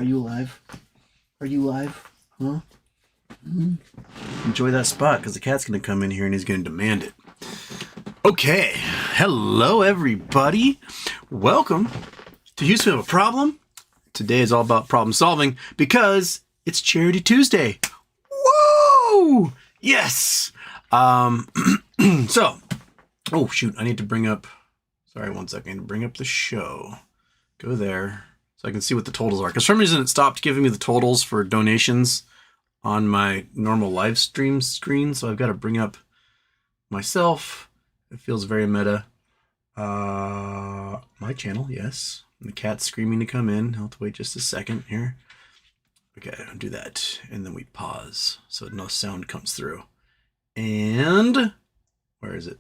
Are you alive? Are you alive? Huh? Mm-hmm. Enjoy that spot, because the cat's going to come in here and he's going to demand it. Okay. Hello, everybody. Welcome to Houston Have a Problem. Today is all about problem solving because it's Charity Tuesday. Woo! Yes! So, oh, shoot. I need to bring up... Sorry, one second. I need to bring up the show. Go there so I can see what the totals are. Because for some reason it stopped giving me the totals for donations on my normal live stream screen. So I've got to bring up myself. It feels very meta. My channel, yes. And the cat's screaming to come in. I'll have to wait just a second here. Okay, I'll do that. And then we pause so no sound comes through. And where is it?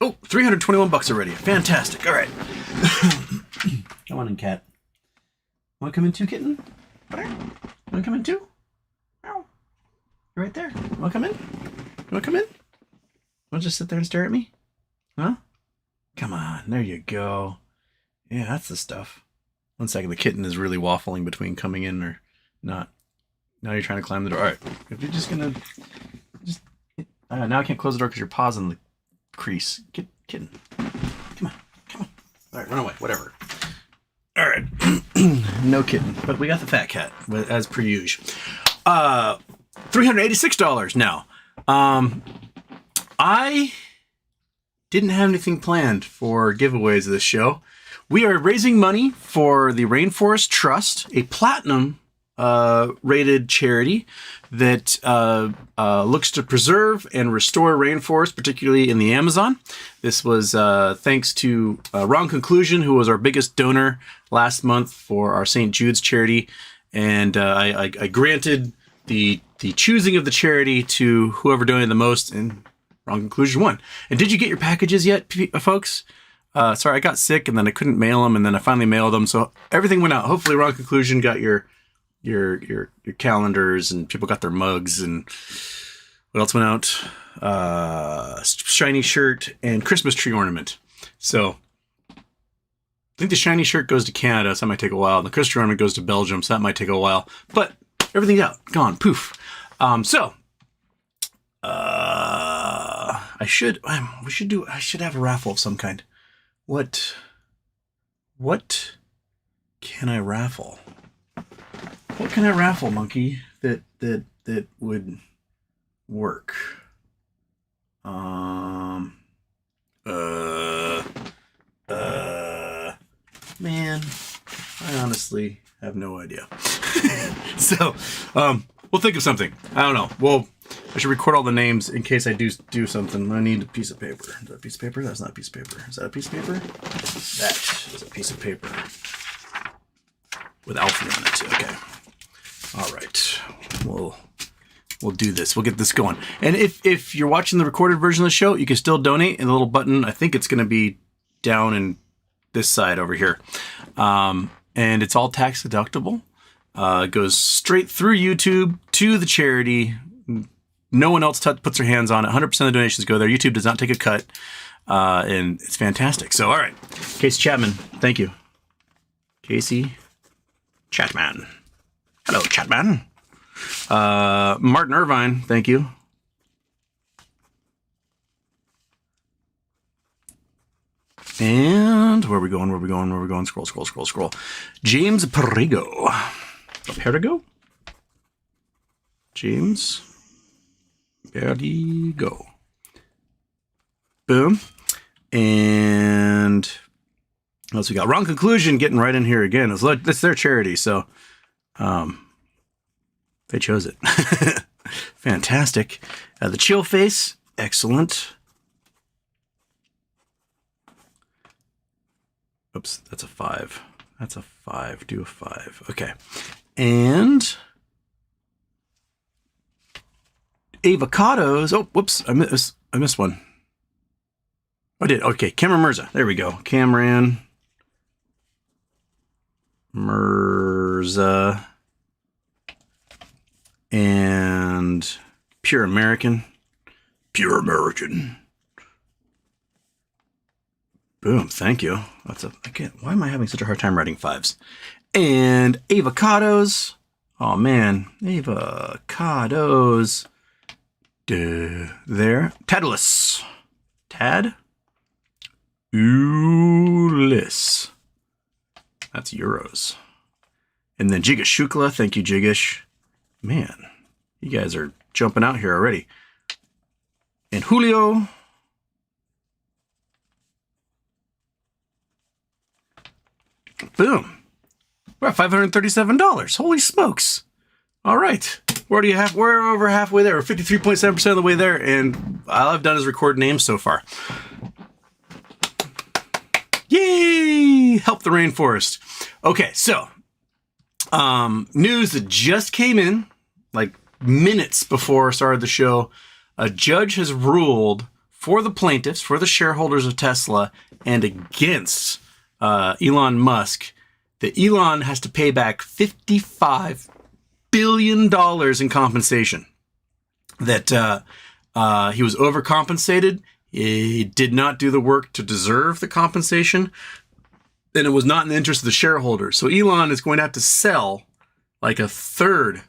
Oh, 321 bucks already. Fantastic. All right. Come on in, cat. Want to come in too, kitten? Want to come in too? You're right there. Want to come in? You want to come in? Want to just sit there and stare at me? Huh? Come on. There you go. Yeah, that's the stuff. One second. The kitten is really waffling between coming in or not. Now you're trying to climb the door. All right. If you're just going to... now I can't close the door because you're pausing the crease. Kitten. Come on. Come on. All right. Run away. Whatever. All right. No kitten. But we got the fat cat, as per usual. $386 now. I didn't have anything planned for giveaways of this show. We are raising money for the Rainforest Trust, a platinum rated charity that looks to preserve and restore rainforests, particularly in the Amazon. This was thanks to Wrong Conclusion, who was our biggest donor last month for our St. Jude's charity. And I granted the choosing of the charity to whoever donated the most, and Wrong Conclusion won. And did you get your packages yet, folks? Sorry, I got sick and then I couldn't mail them, and then I finally mailed them. So everything went out. Hopefully Wrong Conclusion got your calendars, and people got their mugs, and what else went out? Shiny shirt and Christmas tree ornament. So I think the shiny shirt goes to Canada, so that might take a while. And the Christmas tree ornament goes to Belgium, so that might take a while. But everything's out, gone, poof. I should have a raffle of some kind. What can I raffle? What can I raffle, Monkey, that would work? Man, I honestly have no idea. So, we'll think of something. I don't know. Well, I should record all the names in case I do something. I need a piece of paper. Is that a piece of paper? That's not a piece of paper. Is that a piece of paper? That is a piece of paper with Alfred on it. Okay. All right. We'll do this. We'll get this going. And if you're watching the recorded version of the show, you can still donate in the little button. I think it's going to be down in this side over here. And it's all tax deductible. It goes straight through YouTube to the charity. No one else puts their hands on it. 100% of the donations go there. YouTube does not take a cut. And it's fantastic. So, all right. Casey Chapman, thank you. Casey Chapman. Hello, Chapman. Martin Irvine, thank you. And where are we going? Scroll. James Perigo. James Perigo. Boom. And what else we got? Wrong Conclusion getting right in here again. It's their charity, so they chose it. Fantastic. The Chill Face, excellent. Oops, that's a 5. That's a 5. Do a 5. Okay. And avocados. Oh, whoops. I missed one. I did. Okay. Cameron Mirza. There we go. Cameron Mirza. And Pure American. Boom, thank you. Why am I having such a hard time writing 5s? And avocados. Oh man, avocados. There. Tadless. Tad? Ulis. That's euros. And then Jigish Shukla. Thank you, Jigish. Man, you guys are jumping out here already. And Julio. Boom. We're at $537. Holy smokes. All right. We're over halfway there. We're 53.7% of the way there. And all I've done is record names so far. Yay! Help the rainforest. Okay, so news that just came in, like minutes before I started the show. A judge has ruled for the plaintiffs, for the shareholders of Tesla, and against Elon Musk, that Elon has to pay back $55 billion in compensation. That he was overcompensated. He did not do the work to deserve the compensation. And it was not in the interest of the shareholders. So Elon is going to have to sell like a third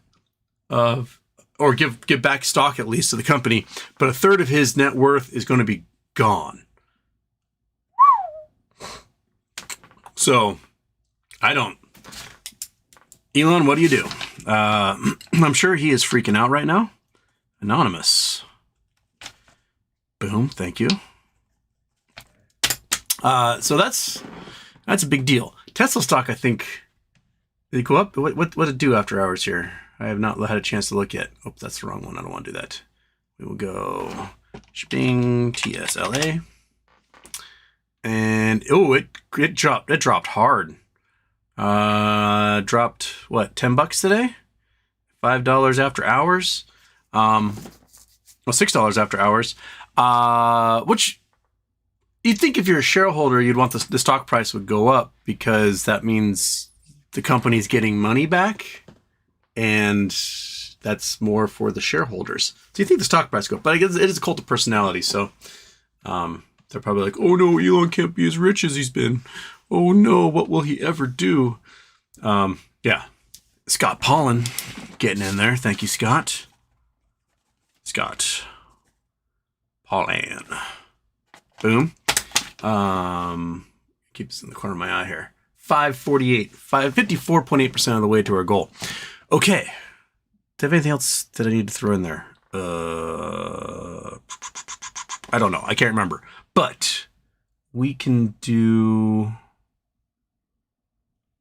of, or give back stock at least to the company, but a third of his net worth is going to be gone. So Elon, what do you do? I'm sure he is freaking out right now. Anonymous. Boom. Thank you. So that's a big deal. Tesla stock, I think, did it go up? What did it do after hours here? I have not had a chance to look yet. Oh, that's the wrong one. I don't want to do that. We will go shipping TSLA. And it dropped. It dropped hard. Dropped what, $10 today? $5 after hours. Well, $6 after hours. Which you'd think if you're a shareholder, you'd want the stock price would go up because that means the company's getting money back, and that's more for the shareholders. So you think the stock price go up, but I guess it is a cult of personality. So they're probably like, oh no, Elon can't be as rich as he's been. Oh no, what will he ever do? Yeah. Scott Pollen getting in there. Thank you, Scott. Scott Pollen. Boom. Keep this in the corner of my eye here. 548. 54.8% of the way to our goal. Okay. Do I have anything else that I need to throw in there? I don't know. I can't remember. But we can do...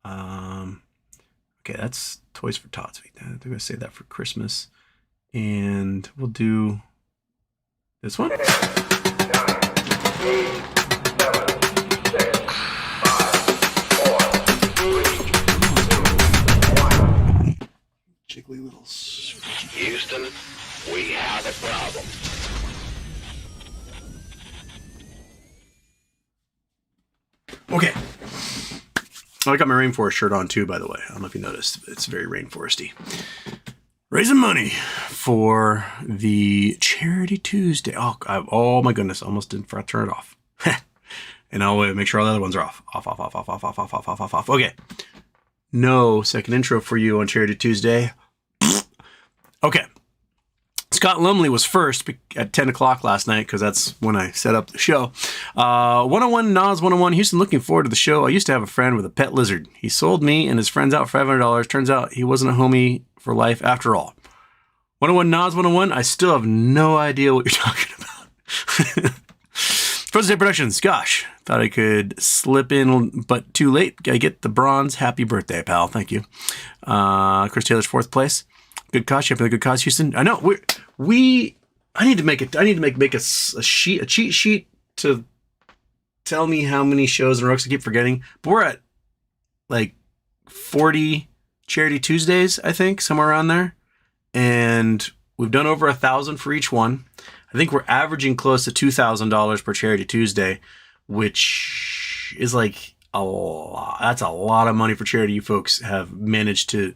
okay, that's Toys for Tots. They're going to say that for Christmas. And we'll do this one. 9, 8, 7, 6, 5, 4, 3, 2, 1. Jiggly little... Houston, we have a problem. Okay. I got my Rainforest shirt on too, by the way. I don't know if you noticed, but it's very rainforesty. Raising money for the Charity Tuesday. Oh my goodness. I almost didn't forget to turn it off. And I'll make sure all the other ones are off. Off. Okay. No second intro for you on Charity Tuesday. Okay. Scott Lumley was first at 10 o'clock last night because that's when I set up the show. 101 Nas 101 Houston, looking forward to the show. I used to have a friend with a pet lizard. He sold me and his friends out for $500. Turns out he wasn't a homie for life after all. 101 Nas 101, I still have no idea what you're talking about. Present Day Productions, gosh, thought I could slip in, but too late. I get the bronze. Happy birthday, pal. Thank you. Chris Taylor's fourth place. Good cause, champion of the good cause, Houston. I know I need to make a cheat sheet to tell me how many shows in a row. I keep forgetting, but we're at like 40 Charity Tuesdays, I think, somewhere around there, and we've done over 1,000 for each one. I think we're averaging close to $2,000 per Charity Tuesday, which is like a lot. That's a lot of money for charity you folks have managed to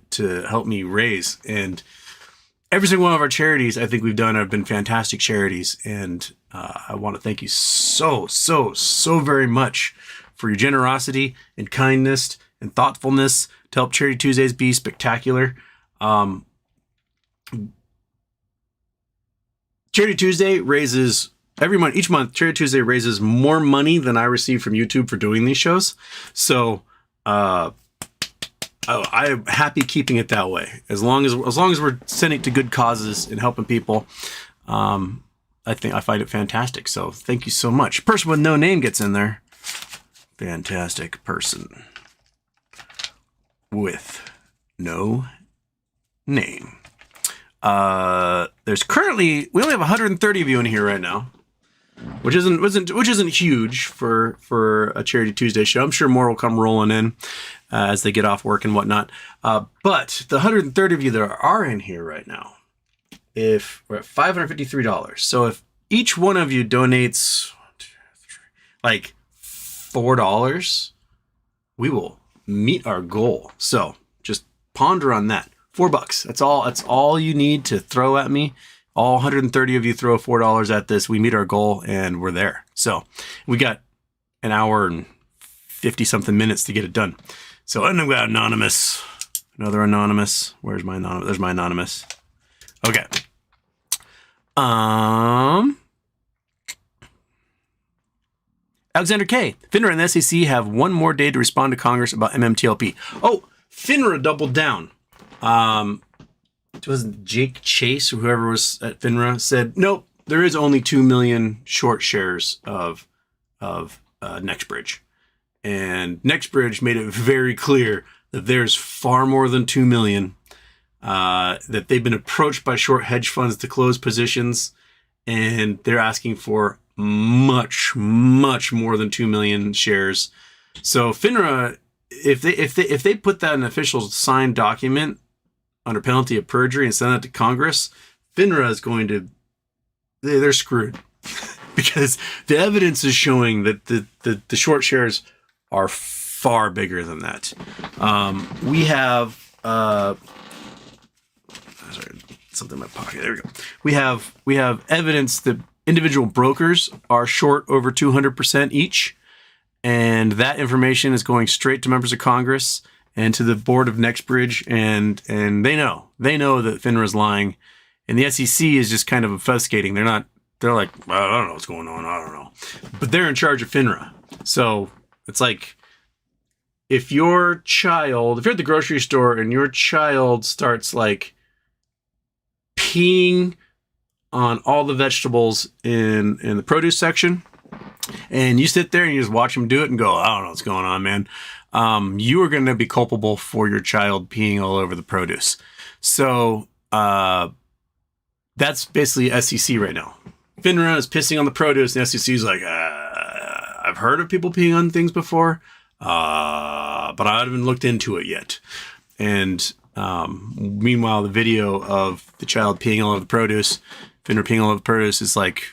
help me raise. And every single one of our charities I think we've done have been fantastic charities. And I want to thank you so very much for your generosity and kindness and thoughtfulness to help Charity Tuesdays be spectacular. Charity Tuesday raises each month. Charity Tuesday raises more money than I receive from YouTube for doing these shows. So I'm happy keeping it that way. As long as we're sending it to good causes and helping people, I find it fantastic. So thank you so much. Person with no name gets in there. Fantastic person with no name. There's currently, we only have 130 of you in here right now, which isn't huge for a Charity Tuesday show. I'm sure more will come rolling in as they get off work and whatnot. But the 130 of you that are in here right now, if we're at $553, so if each one of you donates like $4, we will meet our goal. So just ponder on that. $4. That's all you need to throw at me. All 130 of you throw $4 at this. We meet our goal and we're there. So we got an hour and 50 something minutes to get it done. So and then we got anonymous. Another anonymous. Where's my anonymous? There's my anonymous. Okay. Alexander K. Finra and the SEC have one more day to respond to Congress about MMTLP. Oh, Finra doubled down. It wasn't Jake Chase or whoever was at Finra said, nope, there is only 2 million short shares of NextBridge. And NextBridge made it very clear that there's far more than 2 million, that they've been approached by short hedge funds to close positions, and they're asking for much, much more than 2 million shares. So Finra, if they put that in an official signed document under penalty of perjury and send that to Congress, Finra is going to, they're screwed because the evidence is showing that the short shares are far bigger than that. We have, sorry, something in my pocket. There we go. We have evidence that individual brokers are short over 200% each. And that information is going straight to members of Congress and to the board of NextBridge, and they know that FINRA is lying, and the SEC is just kind of obfuscating. They're like, well, I don't know what's going on. I don't know, but they're in charge of FINRA. So it's like, if you're at the grocery store and your child starts like peeing on all the vegetables in the produce section, and you sit there and you just watch them do it and go, I don't know what's going on, man. You are going to be culpable for your child peeing all over the produce. So that's basically SEC right now. FINRA is pissing on the produce, and the SEC is like, I've heard of people peeing on things before, but I haven't looked into it yet. And meanwhile, the video of the child peeing all over the produce, FINRA peeing all over the produce, is like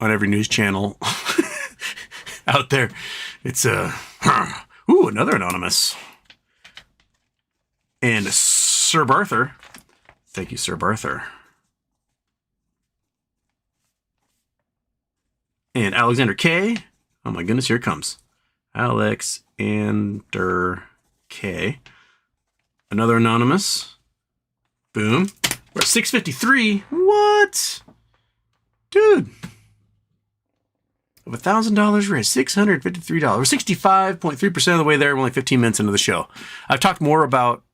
on every news channel out there. It's another anonymous. And Sir Barther. Thank you, Sir Barther. And Alexander K. Oh my goodness, here it comes. Alexander K. Another anonymous. Boom. We're at 653. What? Dude. Of $1,000 raised, $653. We're 65.3% of the way there. We're only 15 minutes into the show. I've talked more about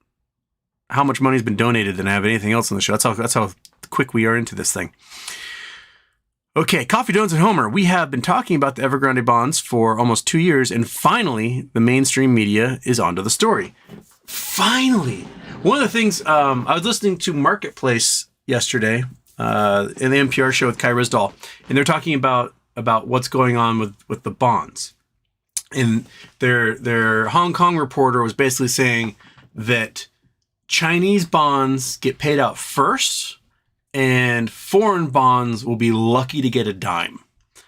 how much money's been donated than I have anything else on the show. That's how quick we are into this thing. Okay, Coffee Donuts and Homer. We have been talking about the Evergrande bonds for almost 2 years, and finally, the mainstream media is onto the story. Finally! One of the things, I was listening to Marketplace yesterday in the NPR show with Kai Ryssdal, and they're talking about what's going on with the bonds. And their Hong Kong reporter was basically saying that Chinese bonds get paid out first, and foreign bonds will be lucky to get a dime.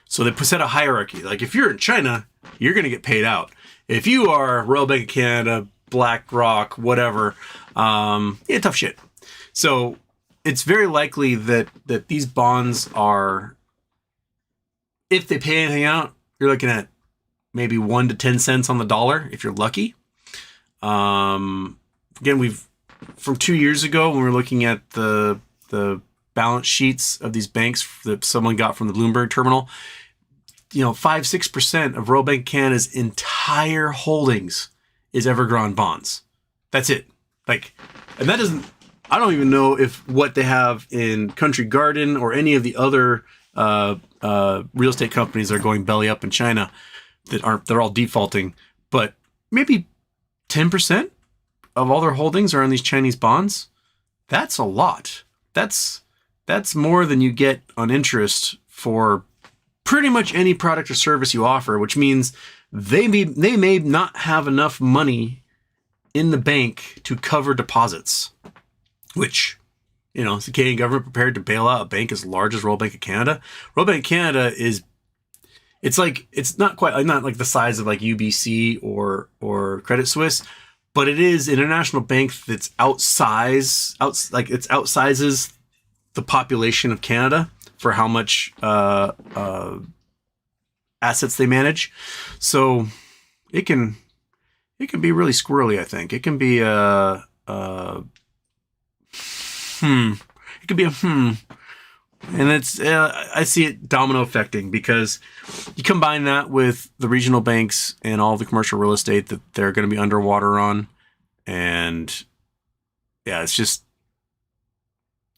So they set a hierarchy. Like, if you're in China, you're going to get paid out. If you are Royal Bank of Canada, BlackRock, whatever, tough shit. So it's very likely that these bonds are, if they pay anything out, you're looking at maybe 1 to 10 cents on the dollar if you're lucky. Again, from 2 years ago when we were looking at the balance sheets of these banks that someone got from the Bloomberg terminal, 5-6% of Royal Bank of Canada's entire holdings is Evergrande bonds. That's it. And that doesn't. I don't even know if what they have in Country Garden or any of the other real estate companies that are going belly up in China they're all defaulting, but maybe 10% of all their holdings are in these Chinese bonds. That's a lot. That's more than you get on interest for pretty much any product or service you offer, which means they may not have enough money in the bank to cover deposits, which, is the Canadian government prepared to bail out a bank as large as Royal Bank of Canada? Royal Bank of Canada it's not like the size of like UBC or Credit Suisse, but it is an international bank that's outsizes the population of Canada for how much assets they manage. So it can be really squirrely, I think. It can be it could be and it's I see it domino affecting, because you combine that with the regional banks and all the commercial real estate that they're going to be underwater on, and yeah, it's just,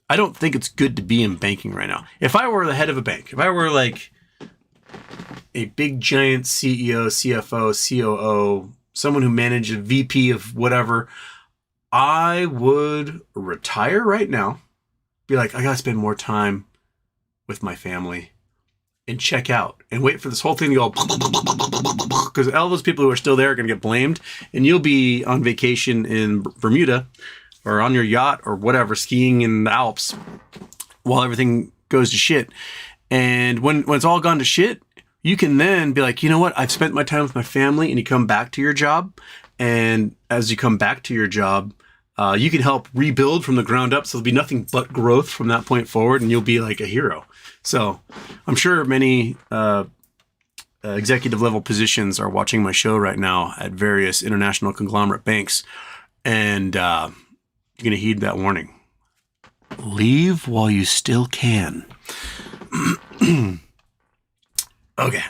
I don't think it's good to be in banking right now. If I were the head of a bank, if I were like a big giant CEO, CFO, COO, someone who managed a VP of whatever, I would retire right now, be like, I gotta spend more time with my family, and check out and wait for this whole thing to go, because all those people who are still there are going to get blamed, and you'll be on vacation in Bermuda or on your yacht or whatever, skiing in the Alps while everything goes to shit. And when it's all gone to shit, you can then be like, you know what? I've spent my time with my family, and you come back to your job. And as you come back to your job, you can help rebuild from the ground up. So there'll be nothing but growth from that point forward, and you'll be like a hero. So I'm sure many executive level positions are watching my show right now at various international conglomerate banks, and you're going to heed that warning. Leave while you still can. Okay.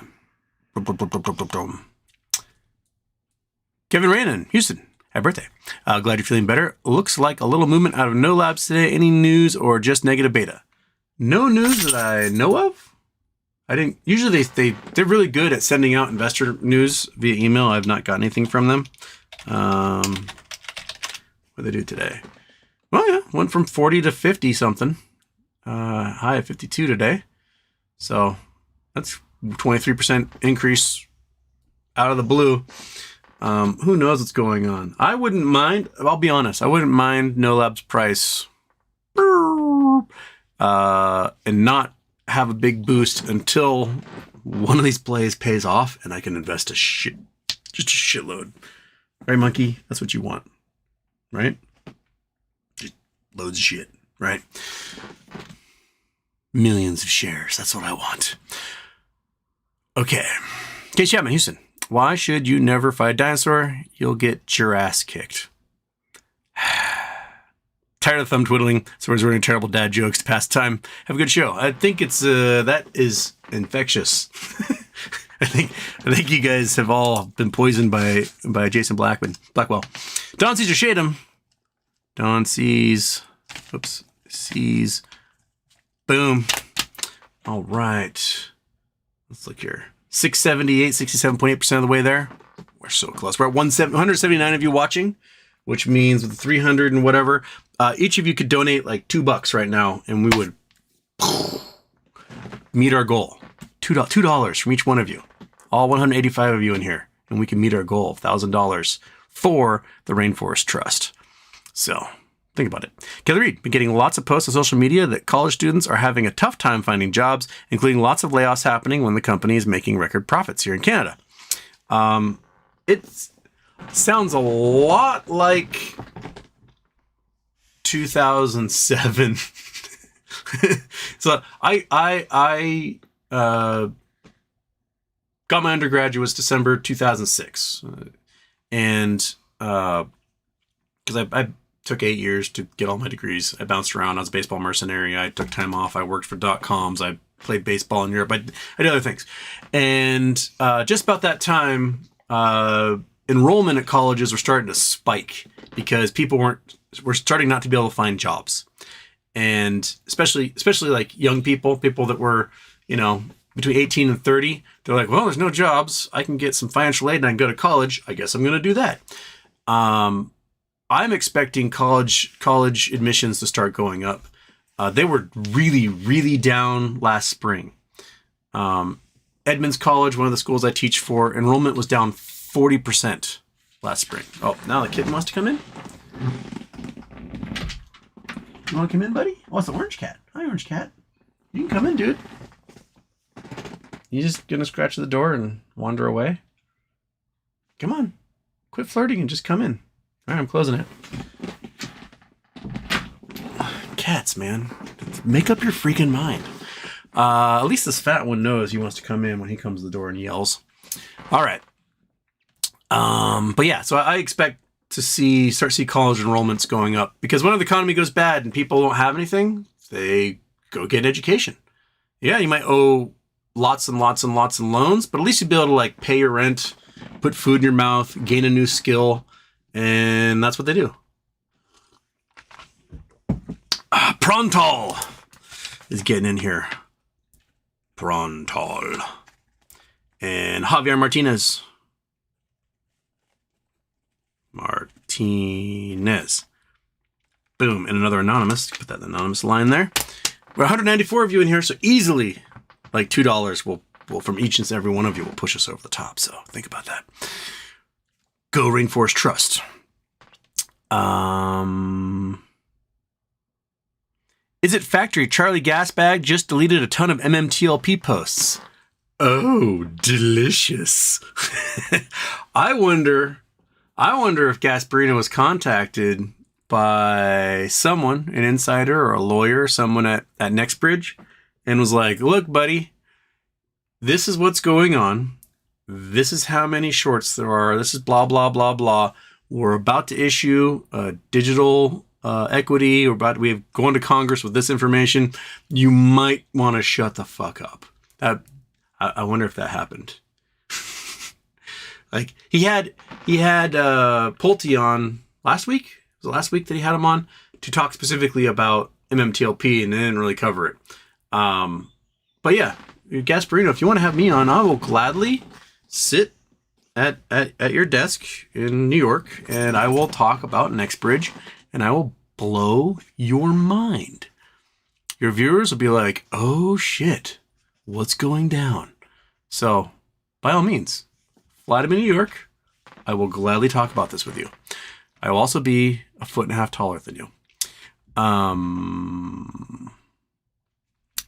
Kevin Rainin, Houston. Happy birthday. Glad you're feeling better. Looks like a little movement out of No Labs today. Any news or just negative beta? No news that I know of. I didn't. Usually they're really good at sending out investor news via email. I've not got anything from them. What did they do today? Well, yeah, went from 40 to 50 something. High of 52 today. So that's 23% increase out of the blue. Who knows what's going on? I wouldn't mind. I'll be honest. I wouldn't mind No Labs price and not have a big boost until one of these plays pays off and I can invest just a shitload. Right, monkey? That's what you want, right? Just loads of shit, right? Millions of shares. That's what I want. Okay. Case Chapman, Houston. Why should you never fight a dinosaur? You'll get your ass kicked. Tired of thumb twiddling, so we're running terrible dad jokes to pass time. Have a good show. I think it's that is infectious. I think you guys have all been poisoned by Jason Blackwell. Don sees your shade him. Don sees. Boom. All right. Let's look here. 678, 67.8% of the way there. We're so close. We're at 179 of you watching, which means with 300 and whatever, each of you could donate like $2 right now, and we would meet our goal. $2 from each one of you. All 185 of you in here, and we can meet our goal of $1,000 for the Rainforest Trust. So think about it. Kelly Reed, been getting lots of posts on social media that college students are having a tough time finding jobs, including lots of layoffs happening when the company is making record profits here in Canada. It sounds a lot like 2007. So I got my undergraduate was December 2006, and because I took 8 years to get all my degrees. I bounced around. I was a baseball mercenary. I took time off. I worked for .coms. I played baseball in Europe. I did other things. And just about that time, enrollment at colleges were starting to spike because people were starting not to be able to find jobs. And especially like young people that were, between 18 and 30, they're like, well, there's no jobs. I can get some financial aid and I can go to college. I guess I'm going to do that. I'm expecting college admissions to start going up. They were really, really down last spring. Edmonds College, one of the schools I teach for, enrollment was down 40% last spring. Oh, now the kitten wants to come in? You want to come in, buddy? Oh, it's the orange cat. Hi, orange cat. You can come in, dude. You just gonna scratch the door and wander away? Come on. Quit flirting and just come in. All right, I'm closing it. Cats, man. Make up your freaking mind. At least this fat one knows he wants to come in when he comes to the door and yells. All right. But yeah, so I expect to start to see college enrollments going up because when the economy goes bad and people don't have anything, they go get an education. Yeah, you might owe lots and lots and lots of loans, but at least you'll be able to like pay your rent, put food in your mouth, gain a new skill, and that's what they do. Prontal is getting in here. Prontal. And Javier Martinez. Boom. And another anonymous. Put that anonymous line there. We're 194 of you in here, so easily like $2 will from each and every one of you will push us over the top. So think about that. Go Rainforest Trust. Is it factory? Charlie Gasbag just deleted a ton of MMTLP posts. Oh, delicious. I wonder if Gasparino was contacted by someone, an insider or a lawyer, someone at NextBridge, and was like, look, buddy, this is what's going on. This is how many shorts there are. This is blah, blah, blah, blah. We're about to issue a digital equity. We have going to Congress with this information. You might want to shut the fuck up. I wonder if that happened. Like he had Pulte on last week. It was last week that he had him on to talk specifically about MMTLP, and they didn't really cover it. But yeah, Gasparino, if you want to have me on, I will gladly sit at your desk in New York, and I will talk about NextBridge, and I will blow your mind. Your viewers will be like, oh shit, what's going down? So, by all means, fly to New York. I will gladly talk about this with you. I will also be 1.5 feet taller than you.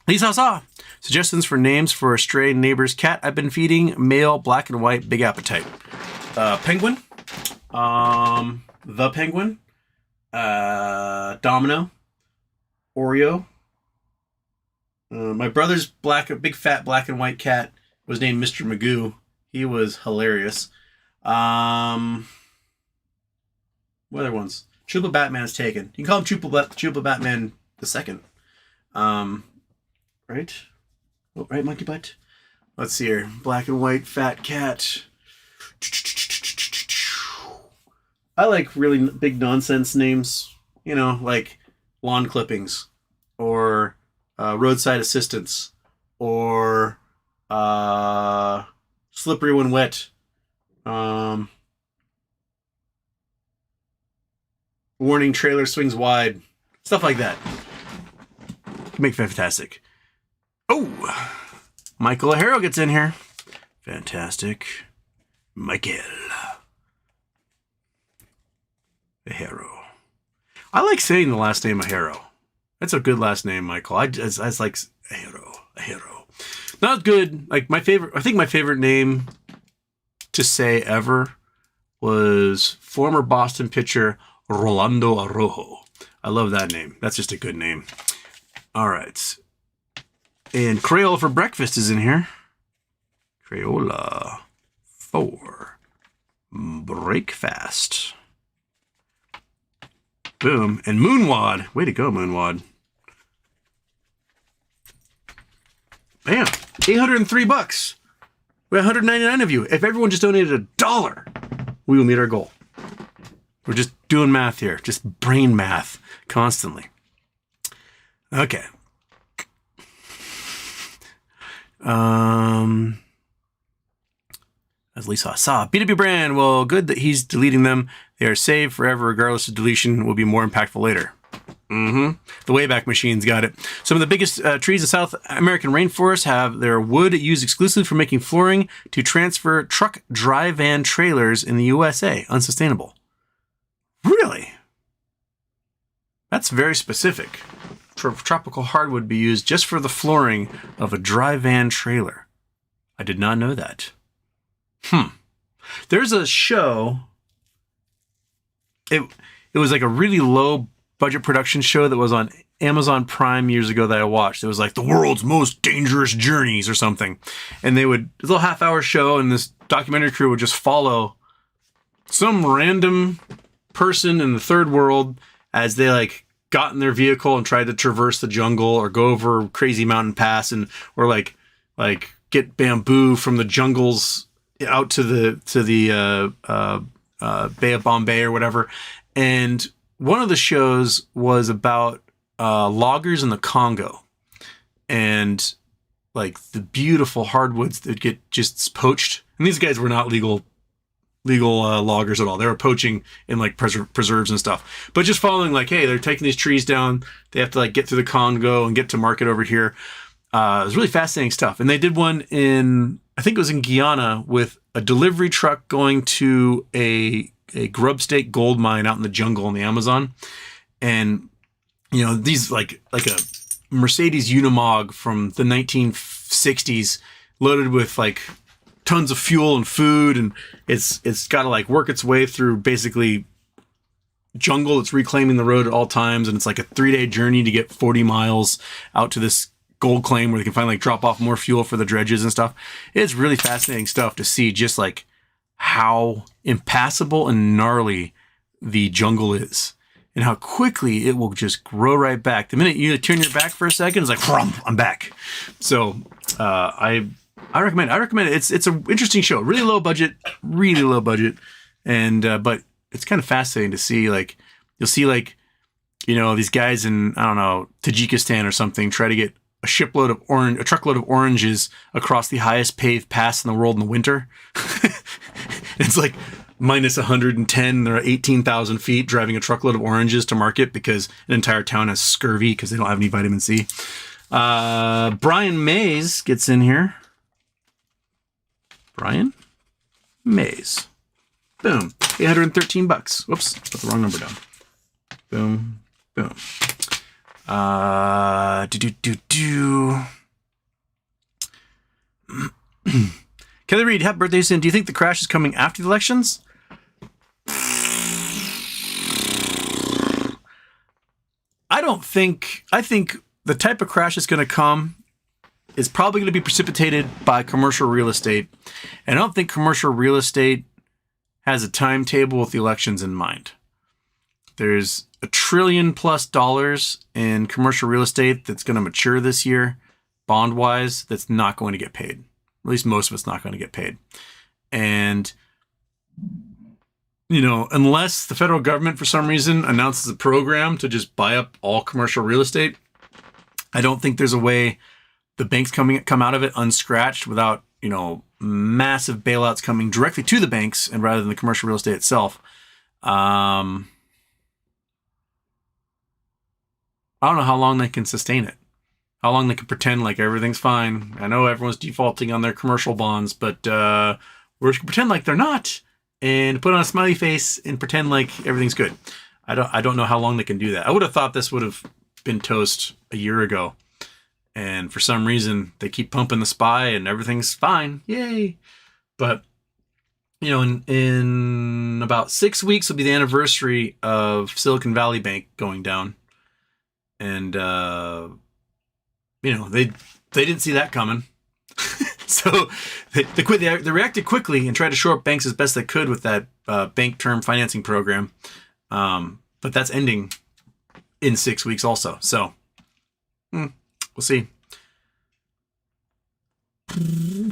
Lisa Sa. Suggestions for names for a stray neighbor's cat I've been feeding. Male, black and white, big appetite. Penguin. The Penguin. Domino. Oreo. My brother's big fat black and white cat was named Mr. Magoo. He was hilarious. What other ones? Chupa Batman's taken. You can call him Chupa Batman the second. Right? Oh, right, monkey butt? Let's see here. Black and white fat cat. I like really big nonsense names. Like lawn clippings. Or roadside assistance. Or slippery when wet. Warning, trailer swings wide. Stuff like that. Make fantastic. Oh, Michael Ahero gets in here. Fantastic. Michael Ahero. I like saying the last name Ahero. That's a good last name, Michael. I like Ahero. Not good. Like I think my favorite name to say ever was former Boston pitcher Rolando Arrojo. I love that name. That's just a good name. All right. And Crayola for breakfast is in here. Crayola for breakfast. Boom. And Moonwad. Way to go, Moonwad. Bam. $803. We have 199 of you. If everyone just donated $1, we will meet our goal. We're just doing math here. Just brain math constantly. Okay. As Lisa saw. B2B brand. Well, good that he's deleting them. They are saved forever, regardless of deletion. Will be more impactful later. The Wayback Machine's got it. Some of the biggest trees in South American rainforests have their wood used exclusively for making flooring to transfer truck dry van trailers in the USA. Unsustainable. Really? That's very specific. Tropical hardwood be used just for the flooring of a dry van trailer. I did not know that. There's a show. It was like a really low budget production show that was on Amazon Prime years ago that I watched. It was like the world's most dangerous journeys or something. And it was a little half-hour show, and this documentary crew would just follow some random person in the third world as they like got in their vehicle and tried to traverse the jungle or go over crazy mountain pass or like get bamboo from the jungles out to the Bay of Bombay or whatever. And one of the shows was about loggers in the Congo and like the beautiful hardwoods that get just poached. And these guys were not legal loggers at all. They were poaching in like preserves and stuff. But just following like, hey, they're taking these trees down. They have to like get through the Congo and get to market over here. It was really fascinating stuff. And they did one I think it was in Guyana with a delivery truck going to a grub stake gold mine out in the jungle in the Amazon. And, you know, these like a Mercedes Unimog from the 1960s loaded with like tons of fuel and food. And it's got to like work its way through basically jungle. It's reclaiming the road at all times. And it's like a 3-day journey to get 40 miles out to this gold claim where they can finally like drop off more fuel for the dredges and stuff. It's really fascinating stuff to see just like how impassable and gnarly the jungle is and how quickly it will just grow right back. The minute you turn your back for a second, it's like, I'm back. So I recommend it. It's an interesting show. Really low budget. And but it's kind of fascinating to see, like, you'll see like, you know, these guys in, I don't know, Tajikistan or something try to get a truckload of oranges across the highest paved pass in the world in the winter. It's like minus 110 or 18,000 feet driving a truckload of oranges to market because an entire town has scurvy because they don't have any vitamin C. Brian Mays gets in here. Brian Mays. Boom. $813. Whoops. Put the wrong number down. Boom. Boom. Kelly Reed, happy birthday, Sin. Do you think the crash is coming after the elections? I think the type of crash that's going to come is probably going to be precipitated by commercial real estate. And I don't think commercial real estate has a timetable with the elections in mind. There's $1 trillion+ in commercial real estate that's going to mature this year, bond-wise, that's not going to get paid. At least most of it's not going to get paid. And, you know, unless the federal government for some reason announces a program to just buy up all commercial real estate, I don't think there's a way the banks come out of it unscratched without, you know, massive bailouts coming directly to the banks and rather than the commercial real estate itself. I don't know how long they can sustain it. How long they can pretend like everything's fine. I know everyone's defaulting on their commercial bonds, but we're just gonna pretend like they're not and put on a smiley face and pretend like everything's good. I don't know how long they can do that. I would have thought this would have been toast a year ago. And for some reason, they keep pumping the SPY and everything's fine. Yay. But, you know, in about 6 weeks will be the anniversary of Silicon Valley Bank going down. And, you know, they didn't see that coming. So they reacted quickly and tried to shore up banks as best they could with that bank term financing program. But that's ending in 6 weeks also. So we'll see.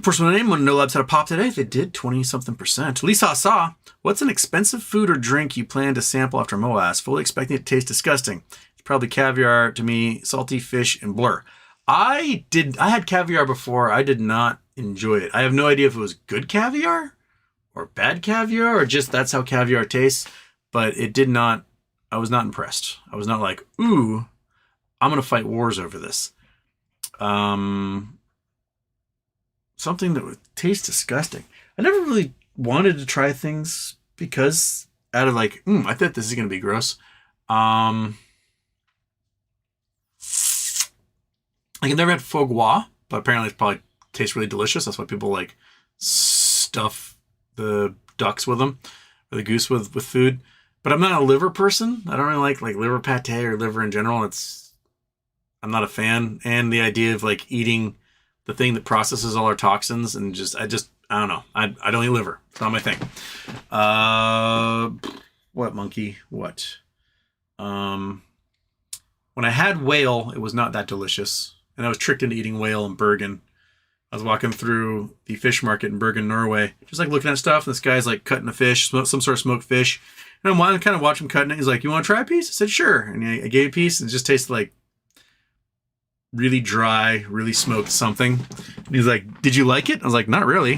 Personal name, when No Labs had a pop today, they did 20-something%. Lisa Saw, what's an expensive food or drink you plan to sample after Moas? Fully expecting it to taste disgusting. It's probably caviar to me, salty fish, and blur. I had caviar before. I did not enjoy it. I have no idea if it was good caviar or bad caviar or just that's how caviar tastes. But it did not, I was not impressed. I was not like, ooh, I'm going to fight wars over this. Something that would taste disgusting. I never really wanted to try things because out of like, I thought this is going to be gross. Like I've never had foie gras, but apparently it probably tastes really delicious. That's why people like stuff the ducks with them or the goose with food. But I'm not a liver person. I don't really like liver pate or liver in general. I'm not a fan. And the idea of like eating the thing that processes all our toxins and I don't know. I don't eat liver. It's not my thing. What monkey? What? When I had whale, it was not that delicious. And I was tricked into eating whale in Bergen. I was walking through the fish market in Bergen, Norway. Just like looking at stuff. And this guy's like cutting a fish, some sort of smoked fish. And I'm kind of watching him cutting it. He's like, you want to try a piece? I said, sure. And I gave a piece and it just tasted like really dry, really smoked something. And he's like, did you like it? I was like, not really.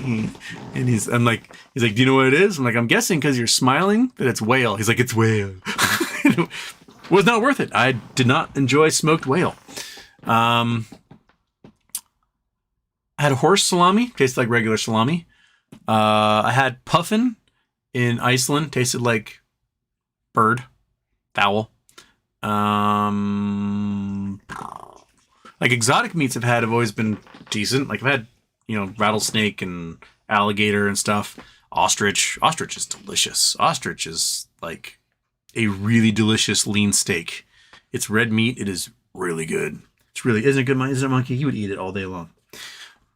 He's like, do you know what it is? I'm like, I'm guessing because you're smiling that it's whale. He's like, it's whale. It was not worth it. I did not enjoy smoked whale. I had a horse salami, tasted like regular salami. I had puffin in Iceland, tasted like bird, fowl. Like exotic meats have always been decent. Like I've had, rattlesnake and alligator and stuff. Ostrich is delicious. Ostrich is like a really delicious lean steak. It's red meat. It is really good. Isn't it good? Isn't it, monkey? He would eat it all day long.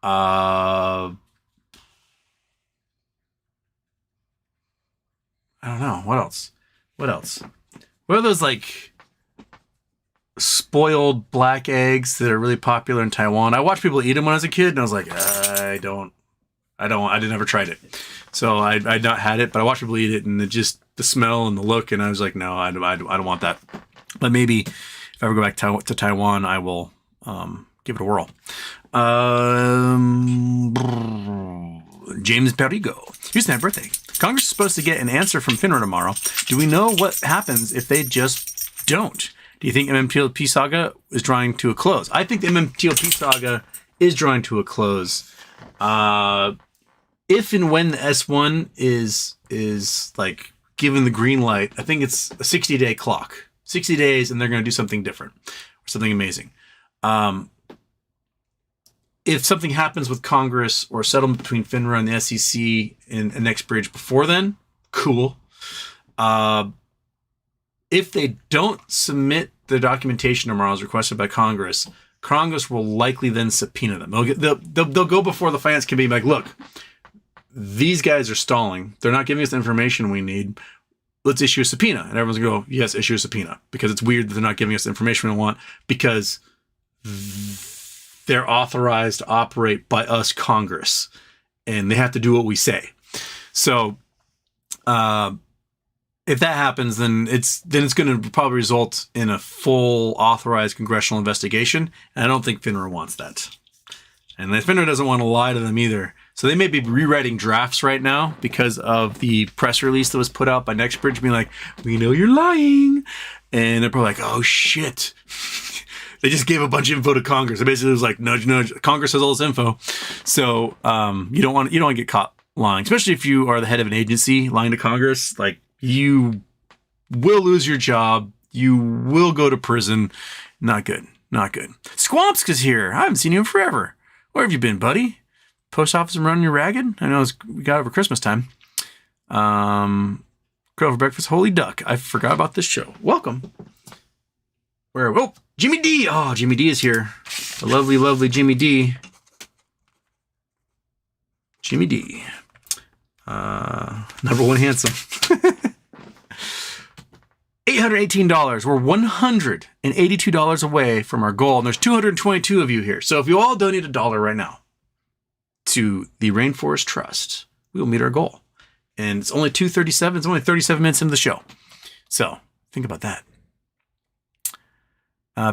I don't know. What else? What are those like spoiled black eggs that are really popular in Taiwan? I watched people eat them when I was a kid, and I was like, I never tried it. So I'd not had it, but I watched people eat it, and the smell and the look, and I was like, no, I don't want that. But maybe if I ever go back to Taiwan, I will give it a whirl. James Perigo. Houston, happy birthday. Congress is supposed to get an answer from Finra tomorrow. Do we know what happens if they just don't? Do you think MMLP saga is drawing to a close? I think the MMLP saga is drawing to a close. If and when the S1 is like given the green light, I think it's a 60-day clock. 60 days, and they're going to do something different or something amazing. If something happens with Congress or a settlement between FINRA and the SEC and NextBridge before then, cool. If they don't submit the documentation tomorrow as requested by Congress will likely then subpoena them. They'll go before the Finance Committee and be like, look, these guys are stalling. They're not giving us the information we need. Let's issue a subpoena. And everyone's going to go, yes, issue a subpoena. Because it's weird that they're not giving us the information we want because they're authorized to operate by us, Congress. And they have to do what we say. So if that happens, then it's going to probably result in a full authorized congressional investigation. And I don't think FINRA wants that. And FINRA doesn't want to lie to them either. So they may be rewriting drafts right now because of the press release that was put out by NextBridge being like, we know you're lying. And they're probably like, oh, shit. They just gave a bunch of info to Congress. It basically was like, nudge, nudge. Congress has all this info. So you don't want to get caught lying, especially if you are the head of an agency lying to Congress. Like, you will lose your job. You will go to prison. Not good. Not good. Squampska's here. I haven't seen you in forever. Where have you been, buddy? Post office and running your ragged? I know we got over Christmas time. Go for breakfast. Holy duck. I forgot about this show. Welcome. Oh, Jimmy D. Oh, Jimmy D is here. The lovely, lovely Jimmy D. Jimmy D. #1 handsome. $818. We're $182 away from our goal, and there's 222 of you here. So if you all donate $1 right now to the Rainforest Trust, we will meet our goal. And it's only 2:37. It's only 37 minutes into the show. So think about that.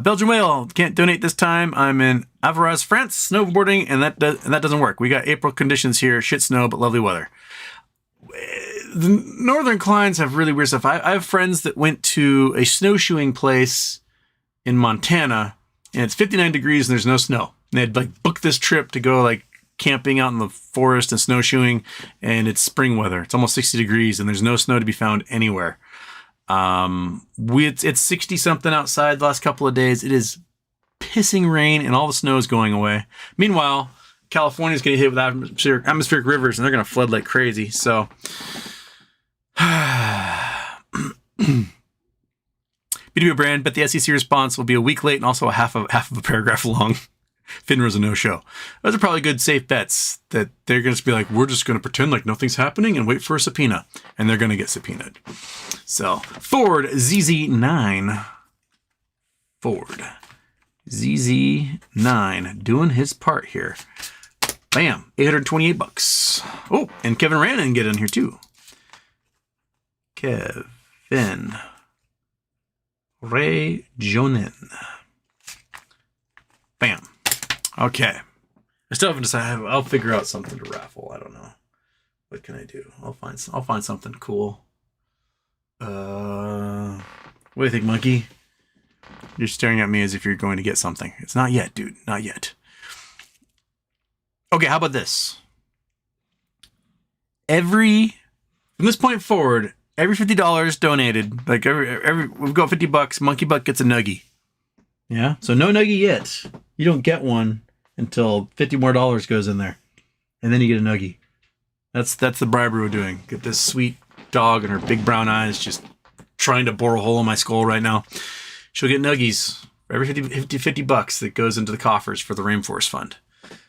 Belgian Whale can't donate this time. I'm in Evergrande, France, snowboarding, and that doesn't work. We got April conditions here, shit snow, but lovely weather. The northern climes have really weird stuff. I have friends that went to a snowshoeing place in Montana, and it's 59 degrees and there's no snow. And they had like booked this trip to go like camping out in the forest and snowshoeing, and it's spring weather. It's almost 60 degrees and there's no snow to be found anywhere. It's 60 something outside the last couple of days. It is pissing rain and all the snow is going away. Meanwhile, California's getting hit with atmospheric rivers and they're going to flood like crazy. So B2B brand, but the SEC response will be a week late and also half of a paragraph long. Finra's a no-show. Those are probably good safe bets that they're going to be like, we're just going to pretend like nothing's happening and wait for a subpoena. And they're going to get subpoenaed. So, Ford ZZ9 doing his part here. Bam, $828. Oh, and Kevin Rannon get in here too. Kevin Ray Jonin. Bam. Okay. I still haven't decided. I'll figure out something to raffle. I don't know. What can I do? I'll find something cool. What do you think, Monkey? You're staring at me as if you're going to get something. It's not yet, dude. Not yet. Okay, how about this? From this point forward, every $50 donated, like we've got $50, Monkey Butt gets a nuggie. Yeah? So no nuggie yet. You don't get one until $50 more goes in there. And then you get a nuggie. That's the bribery we're doing. Get this sweet dog and her big brown eyes just trying to bore a hole in my skull right now. She'll get nuggies for every $50 that goes into the coffers for the Rainforest Fund.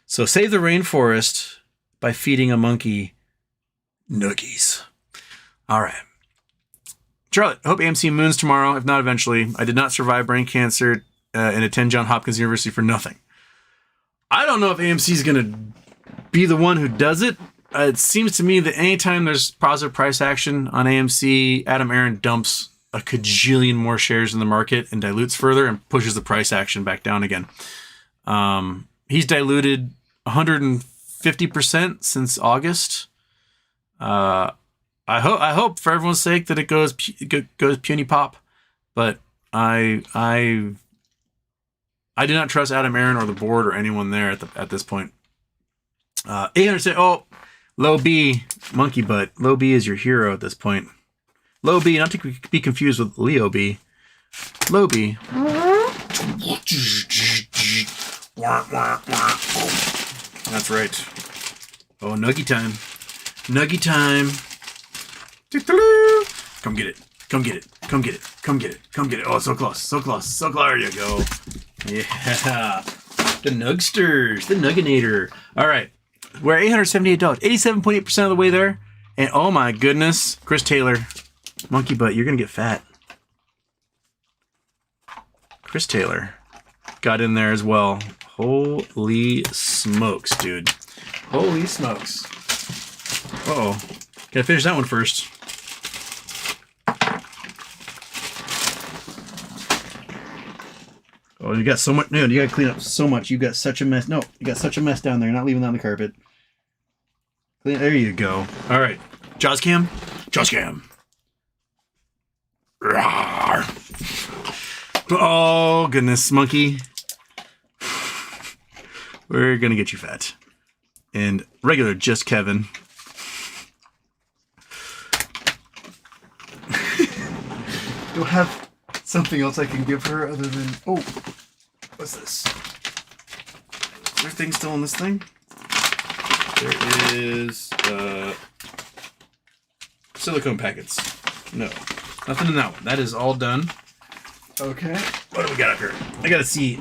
So save the rainforest by feeding a monkey nuggies. All right. Charlotte, I hope AMC moons tomorrow, if not eventually. I did not survive brain cancer and attend Johns Hopkins University for nothing. I don't know if AMC is going to be the one who does it. It seems to me that anytime there's positive price action on AMC, Adam Aron dumps a cajillion more shares in the market and dilutes further and pushes the price action back down again. He's diluted 150% since August. I hope for everyone's sake that it goes puny pop, but I do not trust Adam Aron or the board or anyone there at this point. 800. Oh, Low B, Monkey Butt. Low B is your hero at this point. Low B, not to be confused with Leo B. Low B. That's right. Oh, nuggy time. Nuggy time. Come get it. Come get it. Come get it. Come get it. Come get it. Oh, so close. So close. So close. There you go. Yeah. The Nugsters. The Nugginator. All right. We're at $878. 87.8% of the way there. And oh my goodness. Chris Taylor. Monkey Butt, you're going to get fat. Chris Taylor got in there as well. Holy smokes, dude. Holy smokes. Uh-oh. Gotta finish that one first. Oh, you got so much. No, you gotta clean up so much. You got such a mess. No, you got such a mess down there. You're not leaving that on the carpet. There you go. All right. Jaws cam. Jaws cam. Rawr. Oh, goodness, Monkey. We're gonna get you fat. And regular just Kevin. Do I have something else I can give her other than... Oh, what's this? Is there a thing still in this thing? There is silicone packets. No, nothing in that one. That is all done. Okay. What do we got up here? I gotta see,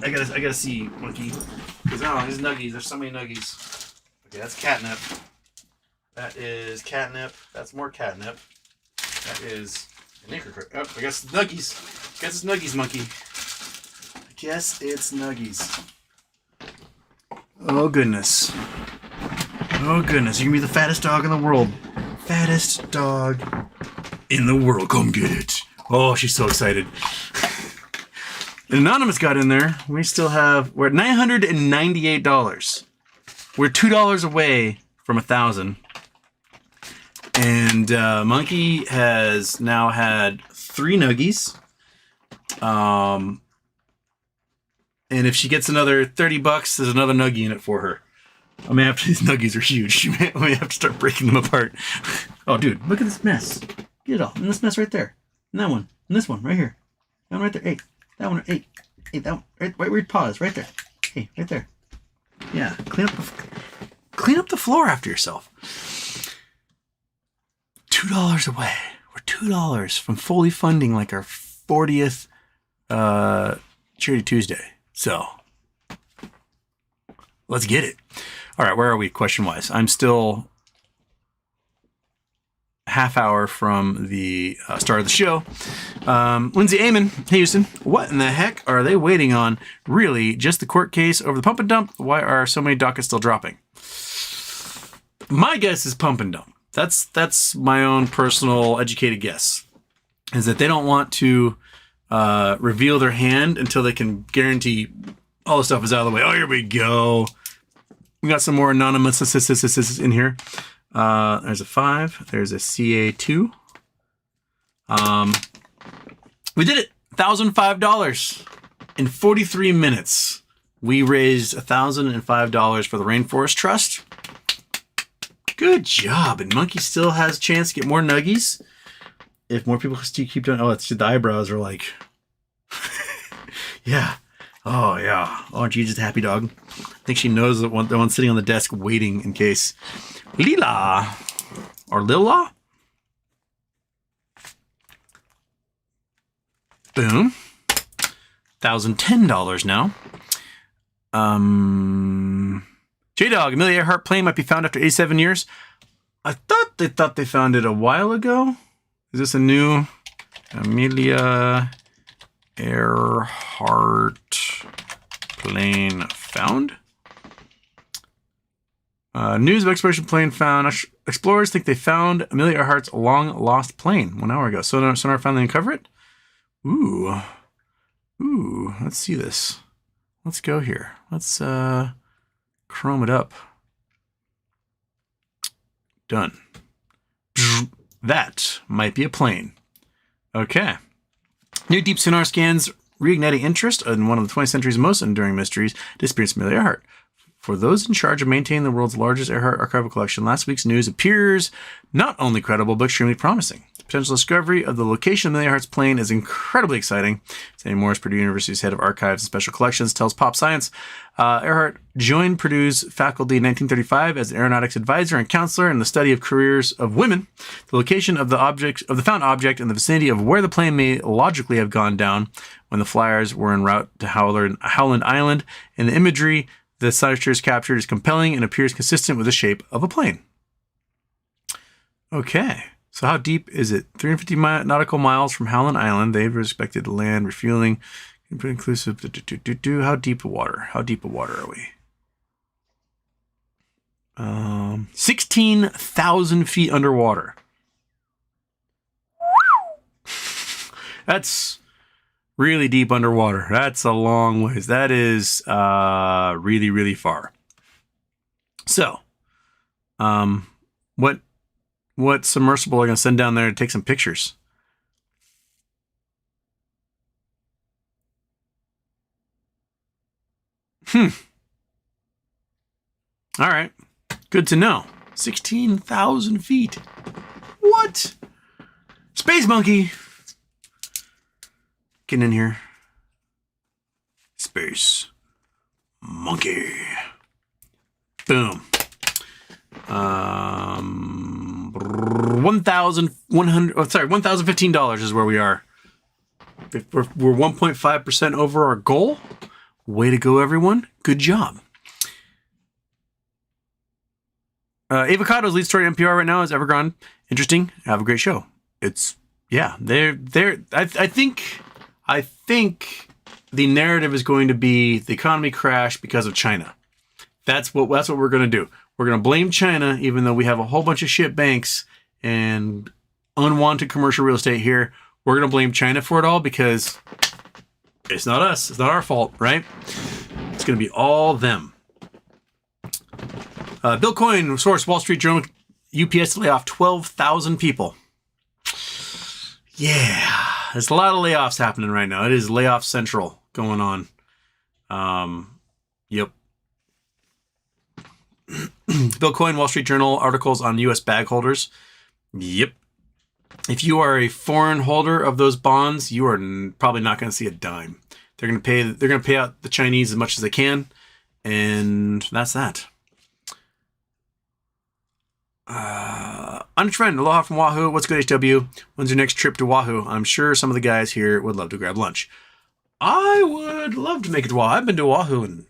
Monkey. Because his nuggies. There's so many nuggies. Okay, that's catnip. That is catnip. That's more catnip. That is Oh, I guess it's Nuggies. Guess it's Nuggies, monkey. I guess it's Nuggies. Oh, goodness. Oh, goodness. You're going to be the fattest dog in the world. Fattest dog in the world. Come get it. Oh, she's so excited. Anonymous got in there. We're at $998. We're $2 away from 1,000. And Monkey has now had 3 Nuggies. And if she gets another $30, there's another Nuggie in it for her. I mean, after these Nuggies are huge, you may have to start breaking them apart. Oh, dude, look at this mess. Get it all. And this mess right there. And that one. And this one right here. That one right there. Hey. That one. Hey. Hey, that one. Right where your paw is. Right there. Hey, right there. Yeah. Clean up the floor after yourself. $2 away. We're $2 from fully funding like our 40th Charity Tuesday. So let's get it. All right, where are we question-wise? I'm still half hour from the start of the show. Lindsay Amon, hey Houston, what in the heck are they waiting on? Really, just the court case over the pump and dump? Why are so many dockets still dropping? My guess is pump and dump. That's my own personal educated guess, is that they don't want to reveal their hand until they can guarantee all the stuff is out of the way. Oh, here we go. We got some more anonymous in here. There's a 5. There's a CA2. We did it. $1,005 in 43 minutes. We raised $1,005 for the Rainforest Trust. Good job. And Monkey still has a chance to get more Nuggies. If more people keep doing, oh, it's the eyebrows are like, yeah. Oh, yeah. Oh, aren't you just a happy dog? I think she knows that the one sitting on the desk waiting in case. Lila. Or Lila? Boom. $1,010 now. J-Dog, Amelia Earhart plane might be found after 87 years. I thought they found it a while ago. Is this a new Amelia Earhart plane found? News of exploration plane found. Explorers think they found Amelia Earhart's long lost plane 1 hour ago. Sonar finally uncover it. Ooh. Let's see this. Let's go here. Let's chrome it up. Done. That might be a plane. Okay. New deep sonar scans reigniting interest in one of the 20th century's most enduring mysteries, disappearance of Amelia Earhart. For those in charge of maintaining the world's largest Earhart archival collection, last week's news appears not only credible, but extremely promising. The potential discovery of the location of Amelia Earhart's plane is incredibly exciting. Sandy Morris, Purdue University's head of archives and special collections, tells Pop Science. Earhart joined Purdue's faculty in 1935 as an aeronautics advisor and counselor in the study of careers of women. The location of the found object in the vicinity of where the plane may logically have gone down when the flyers were en route to Howland Island, and the imagery the scientists captured is compelling and appears consistent with the shape of a plane. Okay, so how deep is it? 350 nautical miles from Howland Island. They've expected to land, refueling, inclusive. How deep of water? How deep of water are we? 16,000 feet underwater. That's really deep underwater. That's a long ways. That is really, really far. So, what submersible are going to send down there to take some pictures? All right. Good to know. 16,000 feet. What? Space Monkey. Get in here. Space Monkey. Boom. $1,015 is where we are. We're 1.5% over our goal. Way to go, everyone. Good job. Avocado's lead story at NPR right now is Evergrande. Interesting. Have a great show. It's yeah, I think the narrative is going to be the economy crashed because of China. That's what we're going to do. We're going to blame China, even though we have a whole bunch of shit banks and unwanted commercial real estate here. We're going to blame China for it all because it's not us. It's not our fault, right? It's going to be all them. Bill Coyne, source, Wall Street Journal, UPS to lay off 12,000 people. Yeah, there's a lot of layoffs happening right now. It is layoff central going on. Yep. Bill Coyne, Wall Street Journal, articles on U.S. bag holders. Yep. If you are a foreign holder of those bonds, you are probably not going to see a dime. They're going to pay out the Chinese as much as they can, and that's that. I'm a friend. Aloha from Wahoo. What's good, HW? When's your next trip to Wahoo? I'm sure some of the guys here would love to grab lunch. I would love to make it to Wahoo. I've been to Wahoo, and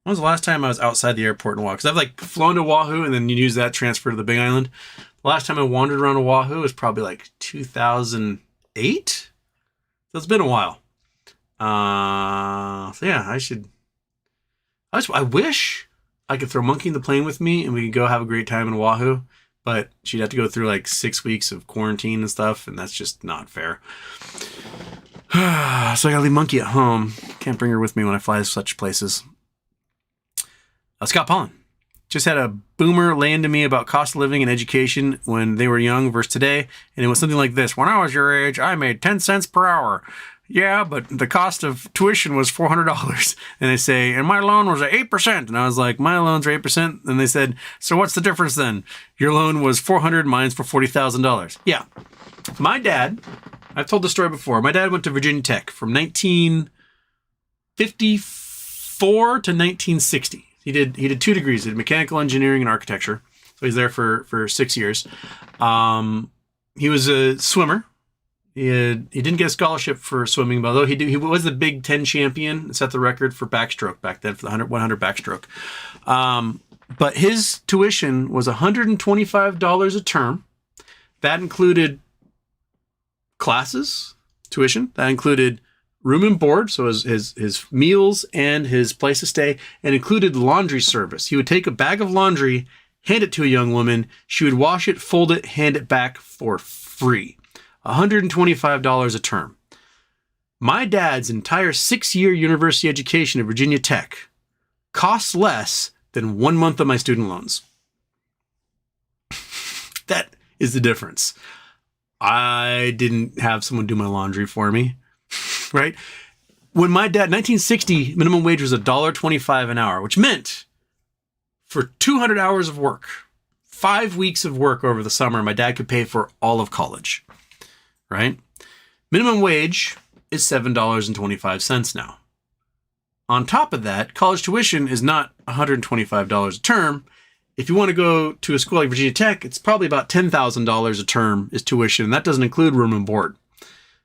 when was the last time I was outside the airport in Wahoo? Because I've like flown to Wahoo and then you use that transfer to the Big Island. The last time I wandered around Oahu was probably like 2008. So it's been a while. So yeah, I wish I could throw Monkey in the plane with me and we could go have a great time in Oahu, but she'd have to go through like 6 weeks of quarantine and stuff, and that's just not fair. So I gotta leave Monkey at home. Can't bring her with me when I fly to such places. Scott Pollen just had a boomer lay into me about cost of living and education when they were young versus today, and it was something like this: when I was your age, I made 10 cents per hour. Yeah, but the cost of tuition was $400. And they say, and my loan was at 8%. And I was like, my loans are 8%. And they said, so what's the difference then? Your loan was $400, mine's for $40,000. Yeah. My dad, I've told the story before. My dad went to Virginia Tech from 1954 to 1960. He did 2 degrees. He did mechanical engineering and architecture. So he's there for 6 years. He was a swimmer. He didn't get a scholarship for swimming, although he was the Big Ten champion and set the record for backstroke back then for the 100 backstroke. But his tuition was $125 a term. That included classes, tuition. That included room and board, so his meals and his place to stay, and included laundry service. He would take a bag of laundry, hand it to a young woman. She would wash it, fold it, hand it back for free. $125 a term. My dad's entire 6-year university education at Virginia Tech costs less than 1 month of my student loans. That is the difference. I didn't have someone do my laundry for me, right? When my dad, 1960, minimum wage was $1.25 an hour, which meant for 200 hours of work, 5 weeks of work over the summer, my dad could pay for all of college. Right? Minimum wage is $7.25 now. On top of that, college tuition is not $125 a term. If you want to go to a school like Virginia Tech, it's probably about $10,000 a term is tuition, and that doesn't include room and board.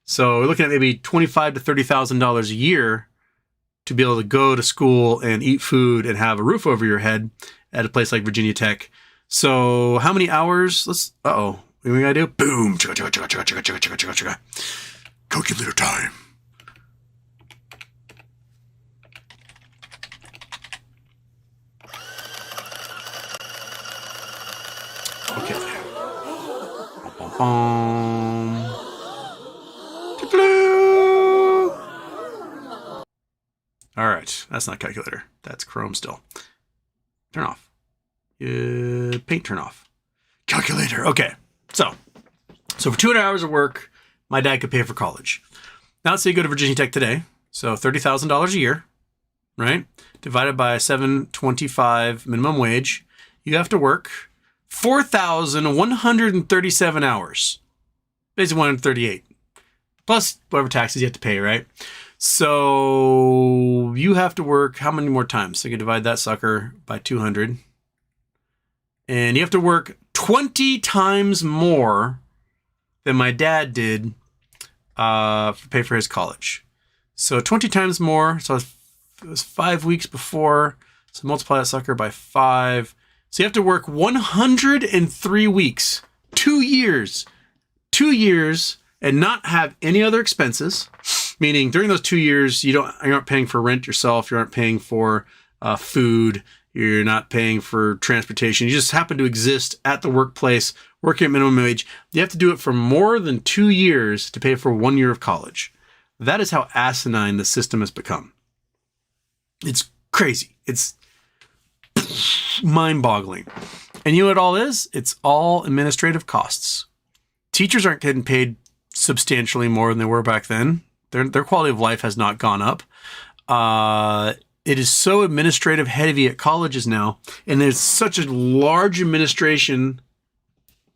So we're looking at maybe $25,000 to $30,000 a year to be able to go to school and eat food and have a roof over your head at a place like Virginia Tech. So how many hours? What we gotta do? Boom. Calculator time. Okay. All right. That's not calculator. That's Chrome still. Turn off. Paint turn off. Calculator. Okay. So for 200 hours of work, my dad could pay for college. Now let's say you go to Virginia Tech today. So $30,000 a year, right? Divided by $7.25 minimum wage. You have to work 4,137 hours. Basically 138. Plus whatever taxes you have to pay, right? So you have to work how many more times? So you can divide that sucker by 200. And you have to work 20 times more than my dad did to pay for his college. So 20 times more. So it was 5 weeks before. So multiply that sucker by 5. So you have to work 103 weeks, 2 years, 2 years and not have any other expenses, meaning during those 2 years, you aren't paying for rent yourself, you aren't paying for food, you're not paying for transportation, you just happen to exist at the workplace, working at minimum wage, you have to do it for more than 2 years to pay for 1 year of college. That is how asinine the system has become. It's crazy. It's mind-boggling. And you know what it all is? It's all administrative costs. Teachers aren't getting paid substantially more than they were back then. Their quality of life has not gone up. It is so administrative heavy at colleges now, and there's such a large administration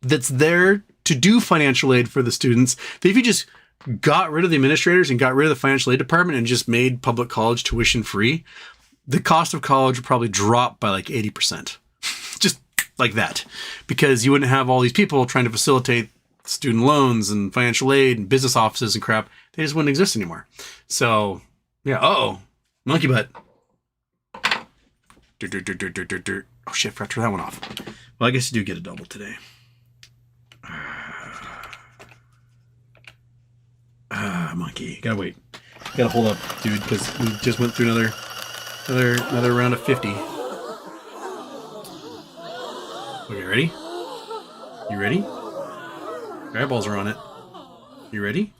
that's there to do financial aid for the students that if you just got rid of the administrators and got rid of the financial aid department and just made public college tuition free, the cost of college would probably drop by like 80%. Just like that. Because you wouldn't have all these people trying to facilitate student loans and financial aid and business offices and crap. They just wouldn't exist anymore. So, yeah. Monkey butt. Oh shit, forgot to turn that one off. Well, I guess you do get a double today. Monkey. Gotta wait. Gotta hold up, dude, because we just went through another round of 50. Okay, ready? You ready? Your eyeballs are on it. You ready?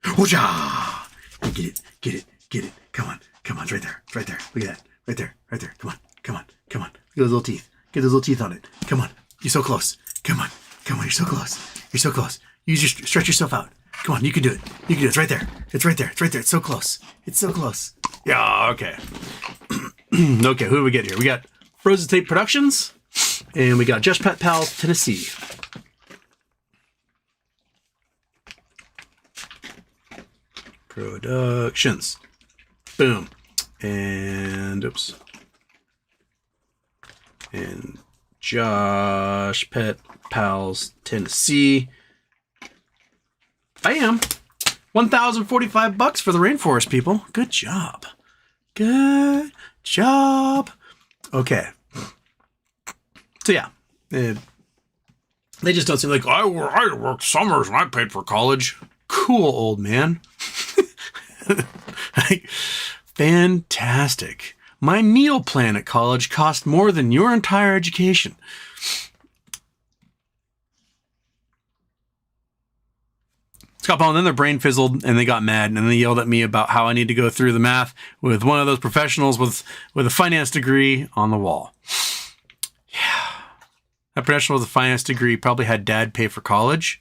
Whoosha! Get it. Come on, it's right there. It's right there. Look at that. Right there. Come on. Look at those little teeth. Get those little teeth on it. Come on. You're so close. Come on. You're so close. You just stretch yourself out. Come on, you can do it. It's right there. It's so close. Yeah, okay. Okay, who do we get here? We got Frozen Tape Productions, and we got Just Pet Pals, Tennessee. Productions. Boom. And, oops. And Josh Pet Pals, Tennessee. Bam! $1,045 for the Rainforest, people. Good job. Okay. So yeah, they just don't seem like I worked summers and I paid for college. Cool, old man. Like, fantastic. My meal plan at college cost more than your entire education. Scott Paul, and then their brain fizzled and they got mad and they yelled at me about how I need to go through the math with one of those professionals with a finance degree on the wall. Yeah. That professional with a finance degree probably had dad pay for college.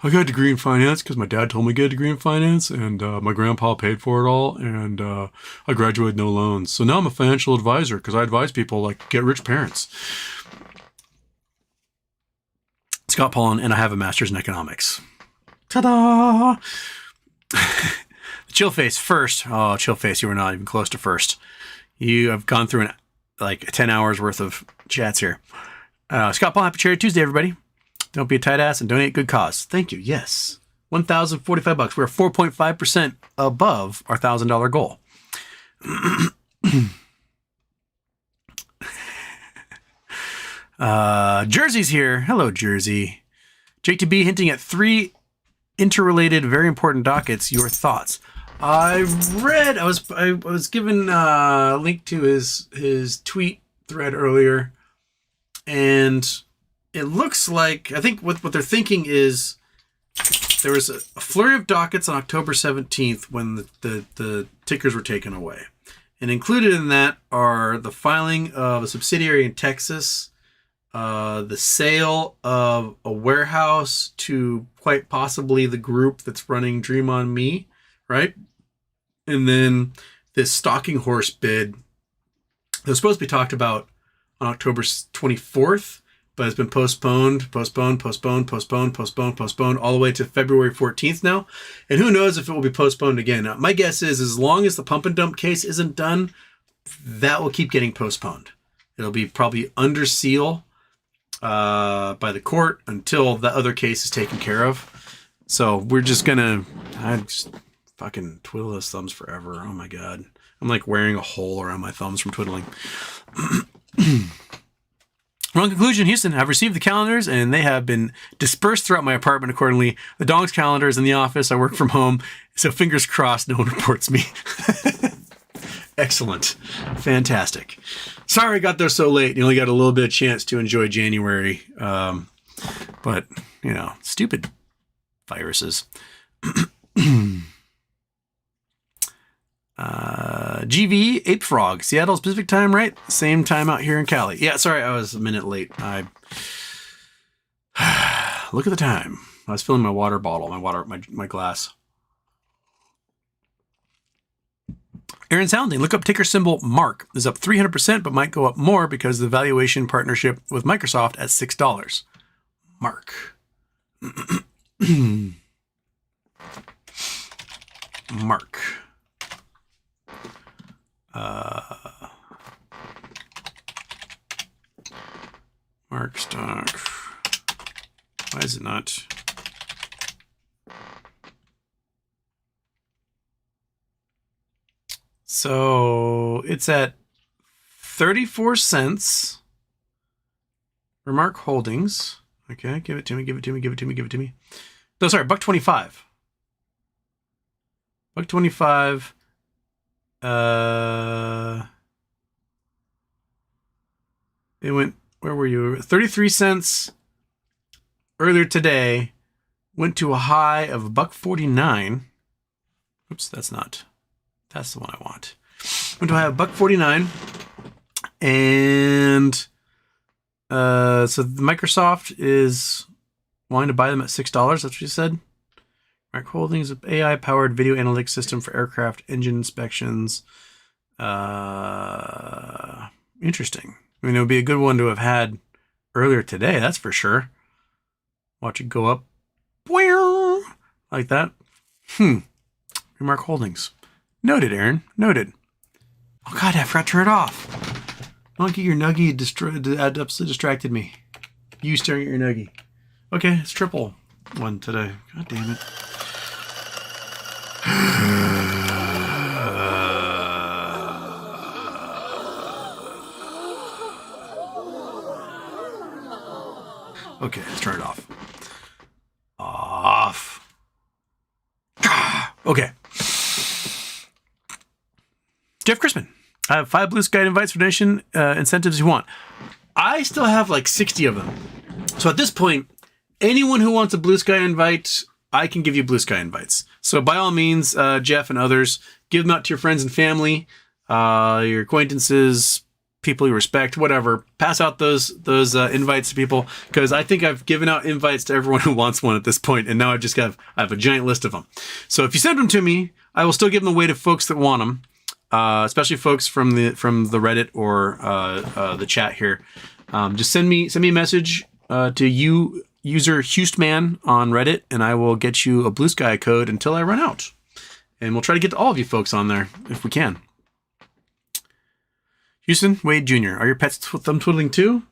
I got a degree in finance because my dad told me to get a degree in finance, and my grandpa paid for it all, and I graduated no loans. So now I'm a financial advisor because I advise people like get rich parents. Scott Paulin, and I have a master's in economics. Ta-da! Chill face first. Oh, chill face, you were not even close to first. You have gone through like 10 hours worth of chats here. Scott Paul, happy Cherry Tuesday, everybody. Don't be a tight ass and donate good cause. Thank you. Yes. $1,045. We're 4.5% above our $1,000 goal. Jersey's here. Hello, Jersey. Jake to be hinting at 3 interrelated, very important dockets. Your thoughts? I was given a link to his tweet thread earlier, and it looks like, I think what they're thinking is there was a flurry of dockets on October 17th when the tickers were taken away. And included in that are the filing of a subsidiary in Texas, the sale of a warehouse to quite possibly the group that's running Dream on Me, right? And then this stalking horse bid that was supposed to be talked about on October 24th, but it's been postponed all the way to February 14th now. And who knows if it will be postponed again. Now, my guess is as long as the pump and dump case isn't done, that will keep getting postponed. It'll be probably under seal by the court until the other case is taken care of. So we're just gonna, I just fucking twiddle those thumbs forever. Oh my God. I'm like wearing a hole around my thumbs from twiddling. Wrong conclusion, Houston. I've received the calendars and they have been dispersed throughout my apartment accordingly. The dog's calendar is in the office. I work from home. So fingers crossed no one reports me. Excellent. Fantastic. Sorry I got there so late. You only got a little bit of chance to enjoy January. But, you know, stupid viruses. GV Ape Frog, Seattle Pacific time, right? Same time out here in Cali. Yeah, sorry, I was a minute late. Look at the time. I was filling my water bottle, my glass. Aaron Sounding, look up ticker symbol Mark. Is up 300%, but might go up more because of the valuation partnership with Microsoft at $6. Mark. Mark. Mark stock. Why is it not? So it's at 34 cents. Remark Holdings. Okay, give it to me, give it to me, give it to me, give it to me. No, sorry, $1.25. $1.25. It went, where were you? 33 cents earlier today. Went to a high of $1.49. Oops, that's the one I want. Went to a high of $1.49. And so Microsoft is wanting to buy them at $6. That's what you said. Remark Holdings, AI-powered video analytics system for aircraft engine inspections. Interesting. I mean, it would be a good one to have had earlier today, that's for sure. Watch it go up. Like that. Remark Holdings. Noted, Aaron. Noted. Oh, God, I forgot to turn it off. Don't get your nuggie absolutely distracted me. You staring at your nuggie. Okay, it's triple one today. God damn it. Okay, let's turn it off. Off. Okay. Jeff Chrisman. I have 5 Blue Sky invites for donation incentives you want. I still have like 60 of them. So at this point, anyone who wants a Blue Sky invite, I can give you Blue Sky invites. So by all means, Jeff and others, give them out to your friends and family, your acquaintances, people you respect, whatever. Pass out those invites to people, because I think I've given out invites to everyone who wants one at this point, and now I have a giant list of them. So if you send them to me, I will still give them away to folks that want them, especially folks from the Reddit or the chat here. Just send me a message to you, user Houstman on Reddit, and I will get you a Blue Sky code until I run out. And we'll try to get to all of you folks on there if we can. Houston, Wade Jr., are your pets thumb twiddling too?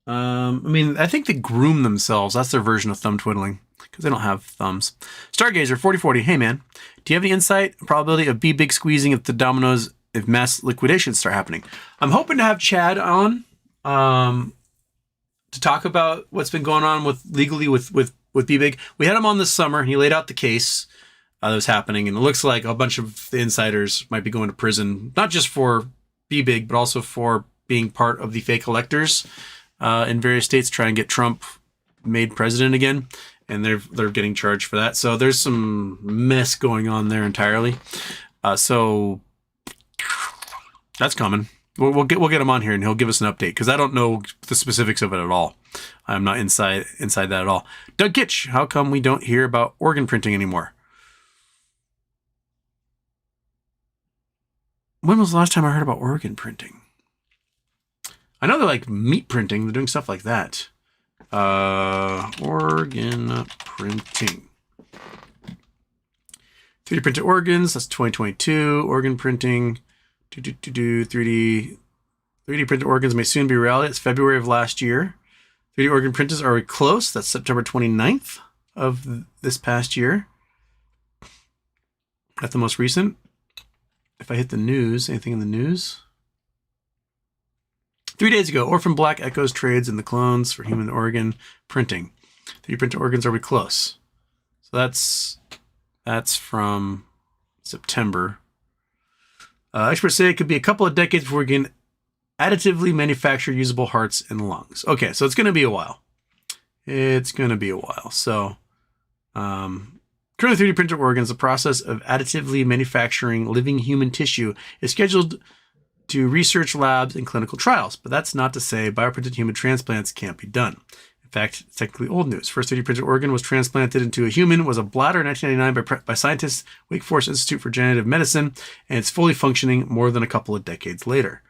I mean, I think they groom themselves. That's their version of thumb twiddling, because they don't have thumbs. Stargazer 4040, hey man, do you have any insight, probability of Be Big squeezing if the dominoes, if mass liquidations start happening? I'm hoping to have Chad on to talk about what's been going on with legally with Be Big. We had him on this summer, and he laid out the case that was happening, and it looks like a bunch of the insiders might be going to prison, not just for Be Big, but also for being part of the fake electors in various states trying to get Trump made president again, and they're getting charged for that. So there's some mess going on there entirely. So that's coming. We'll get him on here, and he'll give us an update, because I don't know the specifics of it at all. I'm not inside that at all. Doug Kitch, how come we don't hear about organ printing anymore? When was the last time I heard about organ printing? I know they're like meat printing. They're doing stuff like that. Organ printing. 3D printed organs. That's 2022. Organ printing. 3D printed organs may soon be reality. It's February of last year. 3D organ printers are close. That's September 29th of this past year. That's the most recent. If I hit the news, anything in the news? 3D 3 days ago, Orphan Black echoes trades in the clones for human organ printing. 3D printed organs, are we close? So that's from September. Experts say it could be a couple of decades before we can additively manufacture usable hearts and lungs. Okay, so it's going to be a while. So, currently 3D printed organs, the process of additively manufacturing living human tissue is scheduled to research labs and clinical trials, but that's not to say bioprinted human transplants can't be done. In fact, it's technically old news. First 3D printed organ was transplanted into a human was a bladder in 1999 by scientists Wake Forest Institute for Regenerative Medicine, and it's fully functioning more than a couple of decades later.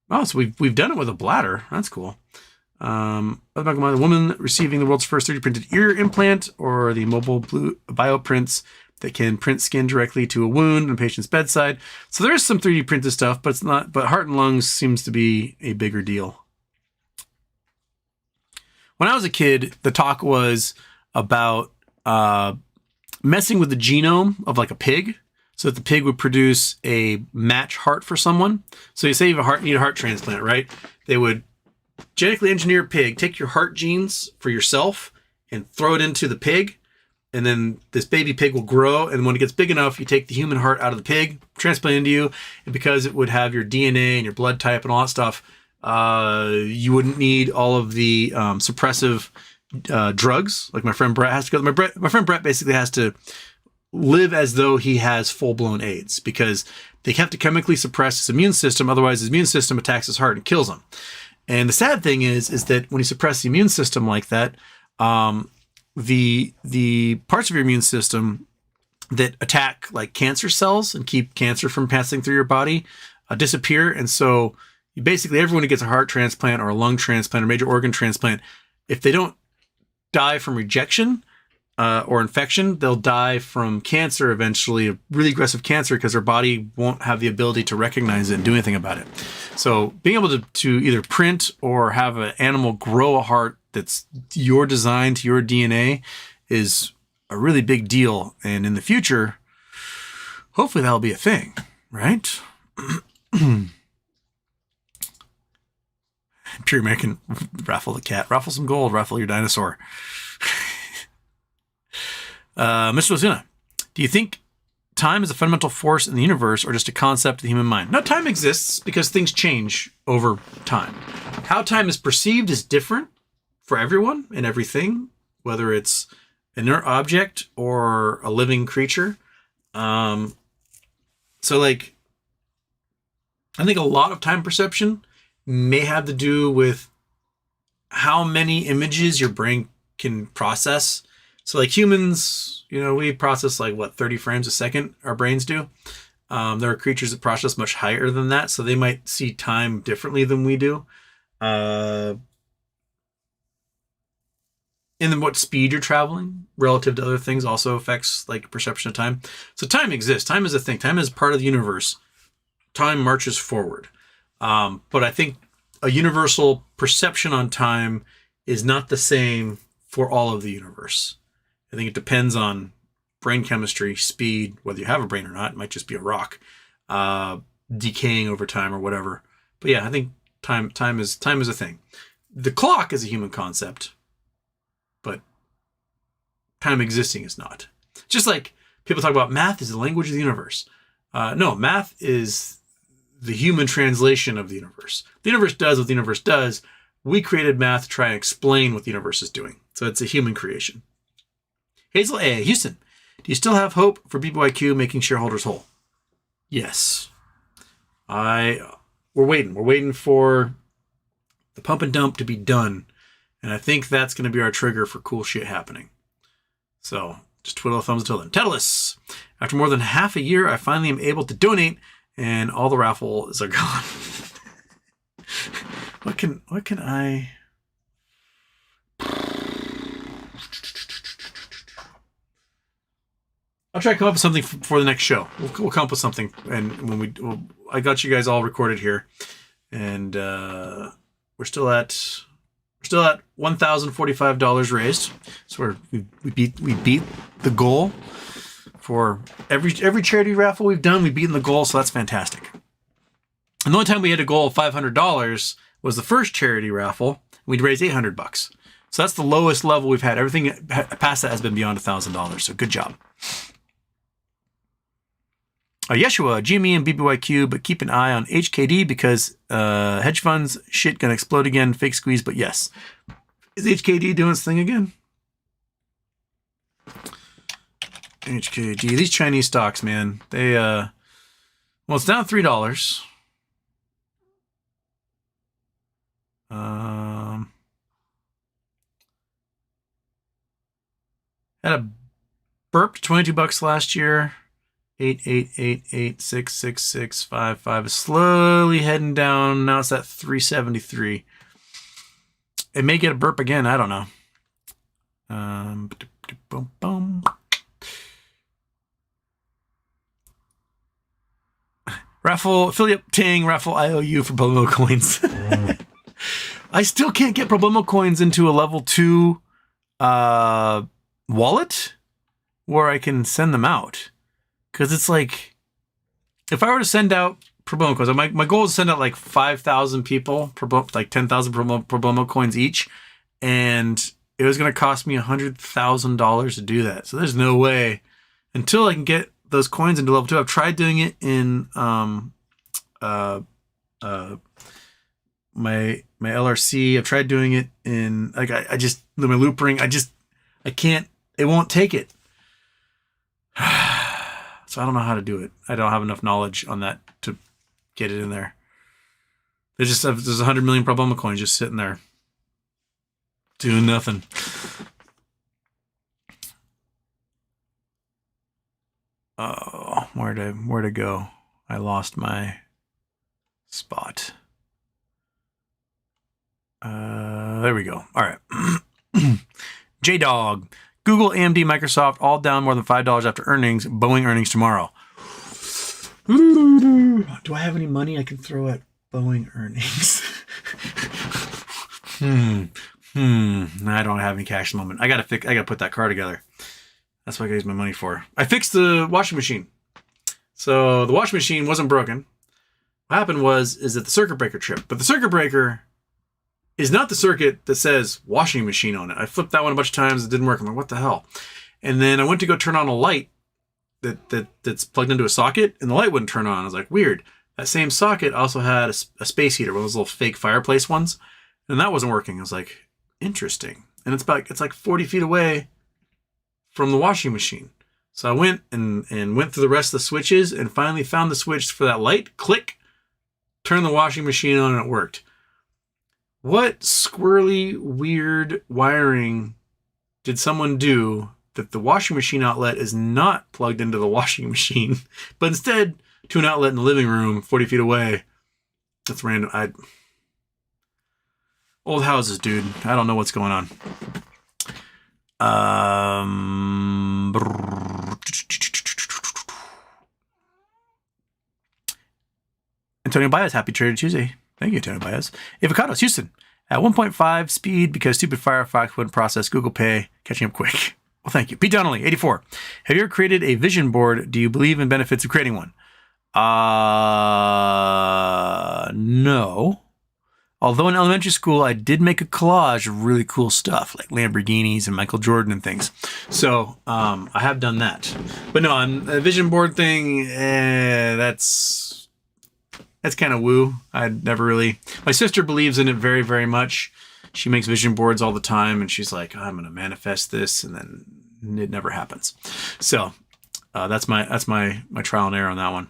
Oh, so we've done it with a bladder. That's cool. The woman receiving the world's first 3D printed ear implant, or the mobile blue bioprints that can print skin directly to a wound on a patient's bedside. So there is some 3D printed stuff, but it's not. But heart and lungs seems to be a bigger deal. When I was a kid, the talk was about messing with the genome of like a pig, so that the pig would produce a match heart for someone. So you say you have need a heart transplant, right? They would genetically engineer a pig, take your heart genes for yourself and throw it into the pig. And then this baby pig will grow. And when it gets big enough, you take the human heart out of the pig, transplant it into you. And because it would have your DNA and your blood type and all that stuff, you wouldn't need all of the suppressive drugs. Like my friend Brett has to go. My friend Brett basically has to live as though he has full-blown AIDS, because they have to chemically suppress his immune system. Otherwise, his immune system attacks his heart and kills him. And the sad thing is that when you suppress the immune system like that, the parts of your immune system that attack like cancer cells and keep cancer from passing through your body disappear. And so basically everyone who gets a heart transplant or a lung transplant or major organ transplant, if they don't die from rejection or infection, they'll die from cancer eventually, a really aggressive cancer, because their body won't have the ability to recognize it and do anything about it. So being able to either print or have an animal grow a heart that's your design to your DNA is a really big deal. And in the future, hopefully that'll be a thing, right? Pure American, raffle the cat, raffle some gold, raffle your dinosaur. Mr. Ozuna, do you think time is a fundamental force in the universe or just a concept of the human mind? No, time exists because things change over time. How time is perceived is different for everyone and everything, whether it's an inert object or a living creature. So like, I think a lot of time perception may have to do with how many images your brain can process. So like humans, we process like 30 frames a second, our brains do. There are creatures that process much higher than that, so they might see time differently than we do. And then what speed you're traveling relative to other things also affects like perception of time. So time exists. Time is a thing. Time is part of the universe. Time marches forward. But I think a universal perception on time is not the same for all of the universe. I think it depends on brain chemistry, speed, whether you have a brain or not. It might just be a rock decaying over time or whatever. But yeah, I think time is a thing. The clock is a human concept, but time existing is not. Just like people talk about math is the language of the universe. No, math is the human translation of the universe. The universe does what the universe does. We created math to try and explain what the universe is doing. So it's a human creation. Hazel A. Houston, do you still have hope for BBYQ making shareholders whole? Yes. We're waiting. We're waiting for the pump and dump to be done. And I think that's going to be our trigger for cool shit happening. So just twiddle the thumbs until then. Tedalus, after more than half a year, I finally am able to donate and all the raffles are gone. What can I... I'll try to come up with something for the next show. We'll come up with something, and I got you guys all recorded here, and we're still at $1,045 raised. So we beat the goal for every charity raffle we've done. We've beaten the goal, so that's fantastic. And the only time we had a goal of $500 was the first charity raffle. We'd raised $800. So that's the lowest level we've had. Everything past that has been beyond $1,000. So good job. Yeshua, GME and BBYQ, but keep an eye on HKD because hedge funds shit gonna explode again. Fake squeeze, but yes. Is HKD doing its thing again? HKD. These Chinese stocks, man. They, well, it's down $3. Had a burp to $22 last year. 888866655 is slowly heading down. Now it's at 373. It may get a burp again. I don't know. Raffle affiliate Ting Raffle IOU for Problemo coins. I still can't get Problemo coins into a level 2 wallet where I can send them out. Because it's like, if I were to send out Problemo coins, my goal is to send out like 5,000 people, like 10,000 Problemo coins each. And it was going to cost me $100,000 to do that. So there's no way until I can get those coins into level 2. I've tried doing it in my LRC. I've tried doing it in like I just my loop ring. I can't. It won't take it. So I don't know how to do it. I don't have enough knowledge on that to get it in there. There's 100 million Problemo coins just sitting there doing nothing. Oh, where to go? I lost my spot. There we go. All right. J-Dog. Google, AMD, Microsoft, all down more than $5 after earnings. Boeing earnings tomorrow. Do I have any money I can throw at Boeing earnings? I don't have any cash at the moment. I gotta put that car together. That's what I gotta use my money for. I fixed the washing machine. So the washing machine wasn't broken. What happened is that the circuit breaker tripped. But the circuit breaker is not the circuit that says washing machine on it. I flipped that one a bunch of times. It didn't work. I'm like, what the hell? And then I went to go turn on a light that's plugged into a socket, and the light wouldn't turn on. I was like, weird. That same socket also had a space heater, one of those little fake fireplace ones, and that wasn't working. I was like, interesting. And it's like 40 feet away from the washing machine. So I went and went through the rest of the switches and finally found the switch for that light. Click, turn the washing machine on, and it worked. What squirrely, weird wiring did someone do that the washing machine outlet is not plugged into the washing machine, but instead to an outlet in the living room 40 feet away? That's random. Old houses, dude. I don't know what's going on. Antonio Baez, happy Trader Tuesday. Thank you, Antonio Baez. Avocados, Houston. At 1.5 speed because stupid Firefox wouldn't process Google Pay. Catching up quick. Well, thank you. Pete Donnelly, 84. Have you ever created a vision board? Do you believe in benefits of creating one? No. Although in elementary school, I did make a collage of really cool stuff, like Lamborghinis and Michael Jordan and things. So I have done that. But no, on a vision board thing, that's kind of woo. I'd never really... My sister believes in it very, very much. She makes vision boards all the time, and she's like, I'm going to manifest this, and then it never happens. So that's my trial and error on that one.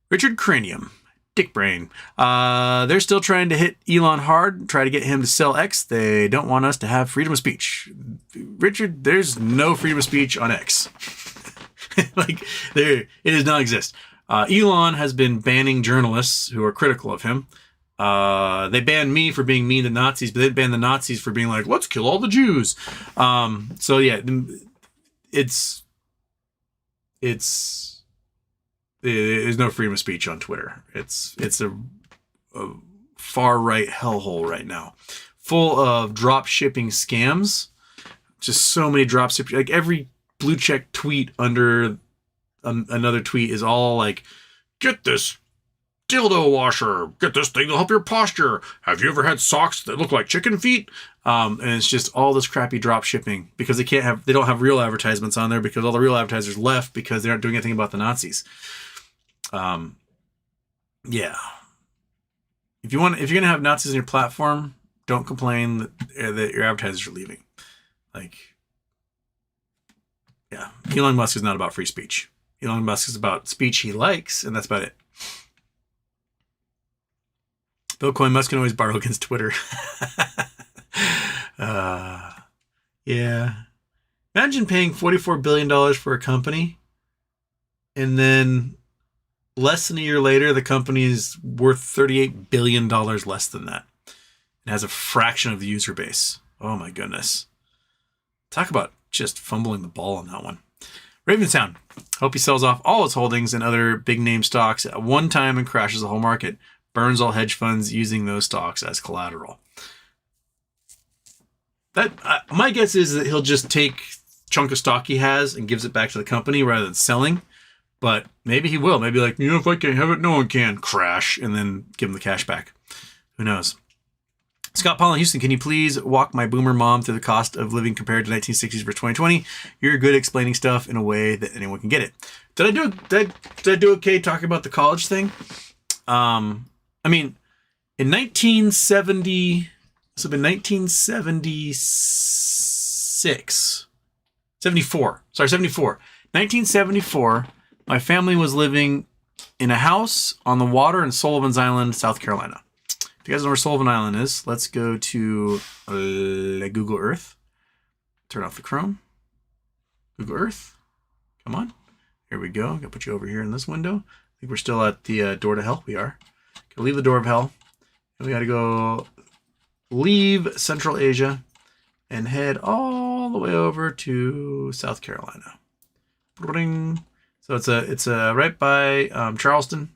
Richard Cranium. Dick brain. They're still trying to hit Elon hard, try to get him to sell X. They don't want us to have freedom of speech. Richard, there's no freedom of speech on X. Like, it does not exist. Elon has been banning journalists who are critical of him. They banned me for being mean to Nazis, but they banned the Nazis for being like, let's kill all the Jews. So yeah, there's no freedom of speech on Twitter. It's a far right hellhole right now, full of drop shipping scams. Just so many drop shipping. Like every blue check tweet under another tweet is all like, get this dildo washer. Get this thing to help your posture. Have you ever had socks that look like chicken feet? And it's just all this crappy drop shipping because they don't have real advertisements on there because all the real advertisers left because they aren't doing anything about the Nazis. Yeah. If you're gonna have Nazis on your platform, don't complain that your advertisers are leaving. Like, yeah, Elon Musk is not about free speech. Elon Musk is about speech he likes, and that's about it. Bitcoin Musk can always borrow against Twitter. Yeah. Imagine paying $44 billion for a company, and then less than a year later, the company is worth $38 billion less than that. It has a fraction of the user base. Oh my goodness. Talk about just fumbling the ball on that one. Ravensound. Hope he sells off all his holdings and other big name stocks at one time and crashes the whole market. Burns all hedge funds using those stocks as collateral. My guess is that he'll just take a chunk of stock he has and gives it back to the company rather than selling. But maybe he will. Maybe like, if I can't have it, no one can. Crash and then give him the cash back. Who knows? Scott Paul in Houston, can you please walk my boomer mom through the cost of living compared to 1960s for 2020? You're good at explaining stuff in a way that anyone can get it. Did I do okay talking about the college thing? I mean, in 1970, this would have been 1976, 74. Sorry, 74. 1974, my family was living in a house on the water in Sullivan's Island, South Carolina. If you guys know where Sullivan Island is, let's go to Google Earth. Turn off the Chrome. Google Earth. Come on. Here we go. I'm going to put you over here in this window. I think we're still at the door to hell. We are. Gonna leave the door of hell. And we got to go leave Central Asia and head all the way over to South Carolina. So it's right by Charleston.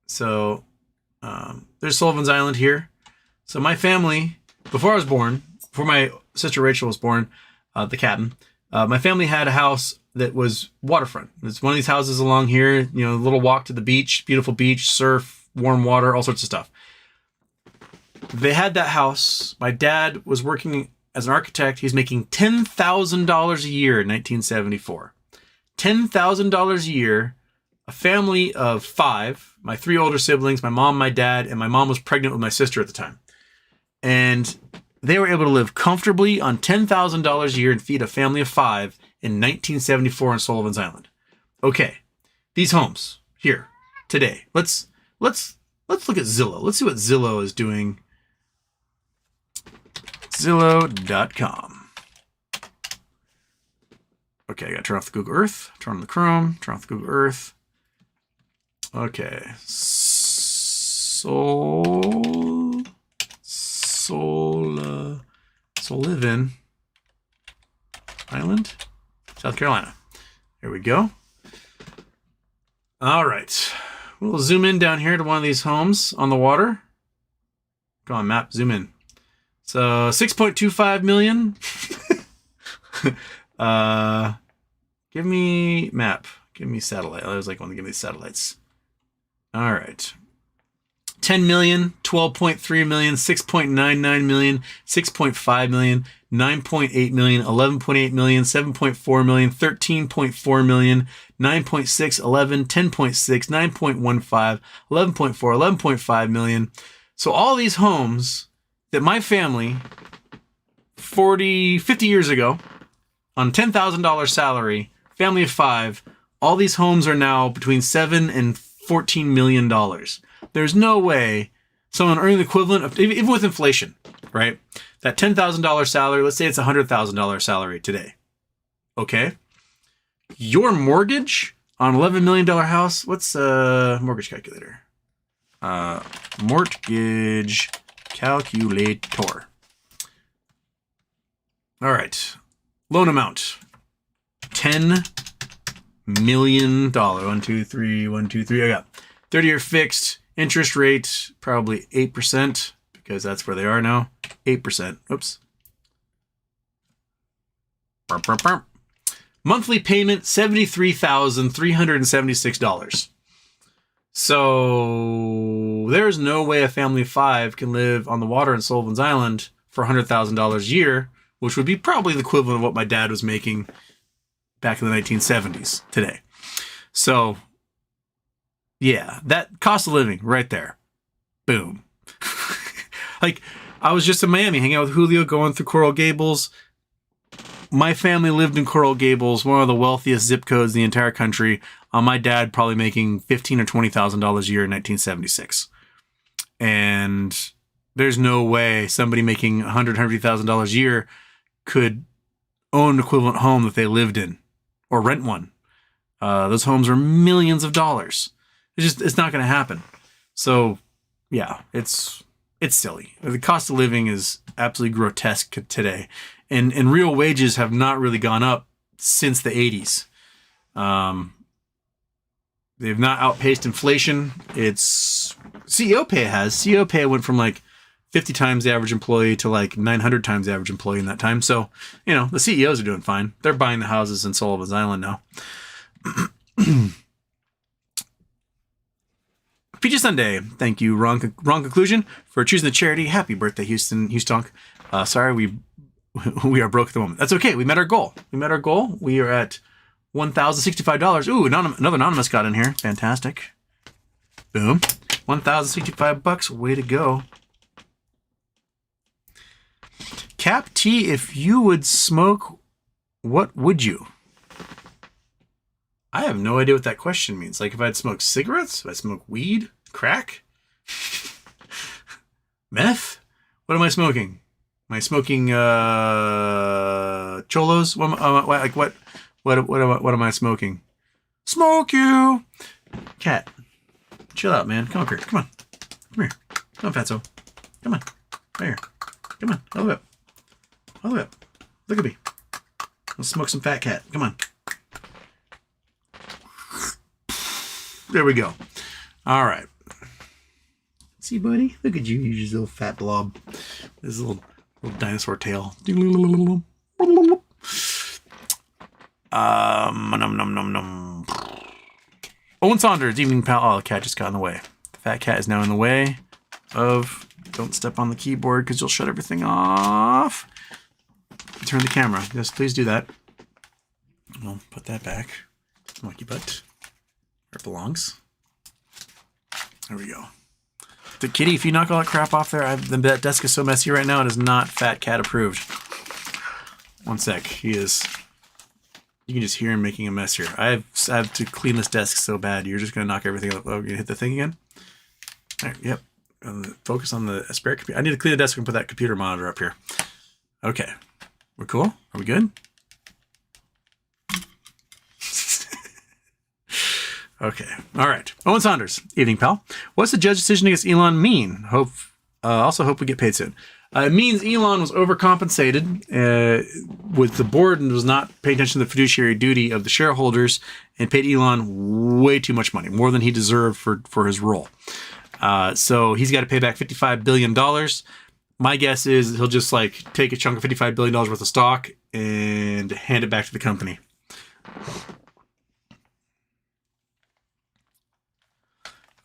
So there's Sullivan's Island here. So my family, before my sister Rachel was born, the captain, my family had a house that was waterfront. It's one of these houses along here, a little walk to the beach, beautiful beach, surf, warm water, all sorts of stuff. They had that house. My dad was working as an architect. He's making $10,000 a year in 1974. $10,000 a year, a family of 5, my 3 older siblings, my mom, my dad, and my mom was pregnant with my sister at the time. And they were able to live comfortably on $10,000 a year and feed a family of 5 in 1974 on Sullivan's Island. Okay, these homes here today. Let's look at Zillow. Let's see what Zillow is doing. Zillow.com. Okay, I gotta turn off the Google Earth, turn on the Chrome, turn off the Google Earth. Okay, Sullivan Island, South Carolina. There we go. All right. We'll zoom in down here to one of these homes on the water. Go on, map, zoom in. So 6.25 million. Give me map. Give me satellite. I was like, want to give me satellites. All right. 10 million, 12.3 million, 6.99 million, 6.5 million, 9.8 million, 11.8 million, 7.4 million, 13.4 million, 9.6, 11, 10.6, 9.15, 11.4, 11.5 million. So all these homes that my family 50 years ago on $10,000 salary, family of 5, all these homes are now between $7 and $14 million. There's no way someone earning the equivalent of, even with inflation, right? That $10,000 salary, let's say it's a $100,000 salary today. Okay. Your mortgage on $11 million house, what's a mortgage calculator? Mortgage calculator. All right. Loan amount. $10 million. 1, 2, 3, 1, 2, 3. I got 30-year fixed. Interest rate, probably 8%, because that's where they are now. 8%. Oops. Monthly payment, $73,376. So there's no way a family of 5 can live on the water in Sullivan's Island for $100,000 a year, which would be probably the equivalent of what my dad was making back in the 1970s today. So, yeah, that cost of living right there. Boom. Like, I was just in Miami hanging out with Julio, going through Coral Gables. My family lived in Coral Gables, one of the wealthiest zip codes in the entire country. My dad probably making $15,000 or $20,000 a year in 1976. And there's no way somebody making $150,000 a year could own an equivalent home that they lived in or rent one. Those homes are millions of dollars. It's not going to happen. So, yeah, it's silly. The cost of living is absolutely grotesque today. And real wages have not really gone up since the 80s. They've not outpaced inflation. It's CEO pay has. CEO pay went from like 50 times the average employee to like 900 times the average employee in that time. So, you know, the CEOs are doing fine. They're buying the houses in Sullivan's Island now. Peachy Sunday. Thank you, Wrong Conclusion, for choosing the charity. Happy birthday, Houston. Sorry, we are broke at the moment. That's okay. We met our goal. We are at $1,065. Ooh, another anonymous got in here. Fantastic. Boom. $1,065. Way to go. Cap T, if you would smoke, what would you? I have no idea what that question means. Like if I'd smoke cigarettes, if I'd smoke weed, crack, meth, what am I smoking? Am I smoking cholos? What am I smoking? Smoke you, cat. Chill out, man. Come up here. Come here. Come on, Fatso. Come on. Right here. Come on. All the way up. Look at me. Let's smoke some fat cat. Come on. There we go. All right. See, buddy? Look at you. You just little fat blob. This little dinosaur tail. Owen Saunders, evening pal. Oh, the cat just got in the way. The fat cat is now in the way of... Don't step on the keyboard because you'll shut everything off. Turn the camera. Yes, please do that. I'll put that back. Monkey butt. Where it belongs. There we go. The kitty, if you knock all that crap off there, that desk is so messy right now, it is not fat cat approved. One sec. He is... You can just hear him making a mess here. I have to clean this desk so bad. You're just going to knock everything up. Oh, you're going to hit the thing again? All right, yep. Focus on the spare computer. I need to clean the desk and put that computer monitor up here. Okay. We're cool? Are we good? Okay. All right. Owen Saunders. Evening, pal. What's the judge decision against Elon mean? Also hope we get paid soon. It means Elon was overcompensated with the board and was not paying attention to the fiduciary duty of the shareholders and paid Elon way too much money, more than he deserved for his role. So he's got to pay back $55 billion. My guess is he'll just like take a chunk of $55 billion worth of stock and hand it back to the company.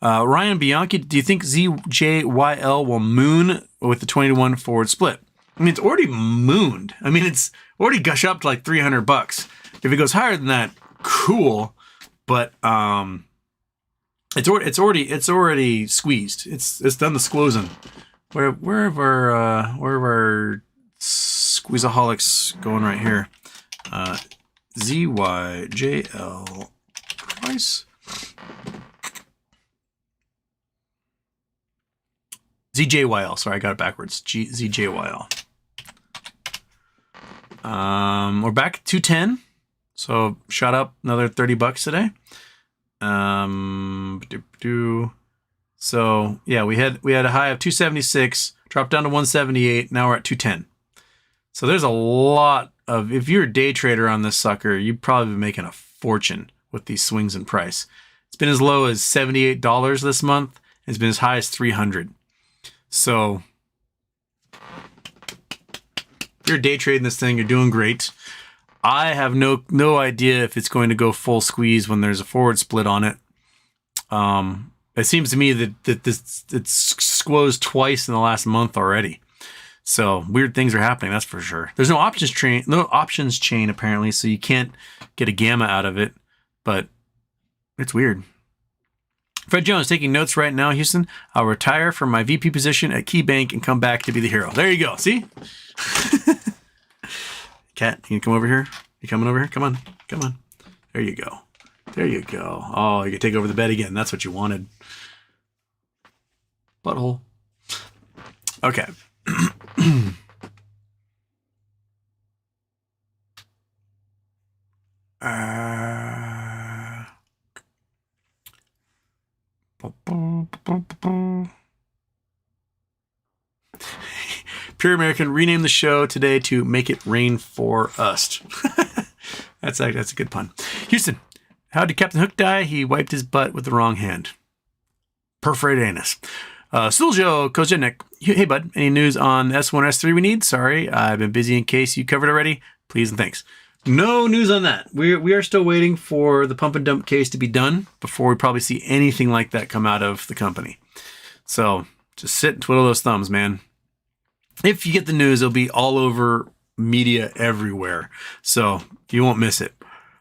Ryan Bianchi, do you think ZJYL will moon with the 20-1 forward split? I mean, it's already mooned. I mean, it's already gushed up to like $300. If it goes higher than that, cool. But it's already squeezed. It's done the squozen. Where have our squeezeaholics going right here? ZYJL price. ZJYL. Sorry, I got it backwards. ZJYL. We're back at 210. So shot up another $30 today. So yeah, we had a high of 276, dropped down to 178. Now we're at 210. So there's a lot of, if you're a day trader on this sucker, you'd probably be making a fortune with these swings in price. It's been as low as $78 this month. It's been as high as 300. So if you're day trading this thing, you're doing great. I have no idea if it's going to go full squeeze when there's a forward split on it. It seems to me that it's squoze twice in the last month already. So weird things are happening, that's for sure. There's no options chain apparently, so you can't get a gamma out of it, but it's weird. Fred Jones taking notes right now, Houston. I'll retire from my VP position at KeyBank and come back to be the hero. There you go. See? Cat, can you come over here? You coming over here? Come on. Come on. There you go. There you go. Oh, you can take over the bed again. That's what you wanted. Butthole. Okay. Pure American renamed the show today to Make It Rain for Us. That's a good pun. Houston, how did Captain Hook die? He wiped his butt with the wrong hand. Perforated anus. Suljo Kozenek. Hey, bud. Any news on S1, S3 we need? Sorry, I've been busy in case you covered already. Please and thanks. No news on that. We are still waiting for the pump and dump case to be done before we probably see anything like that come out of the company. So just sit and twiddle those thumbs, man. If you get the news, it'll be all over media everywhere. So you won't miss it.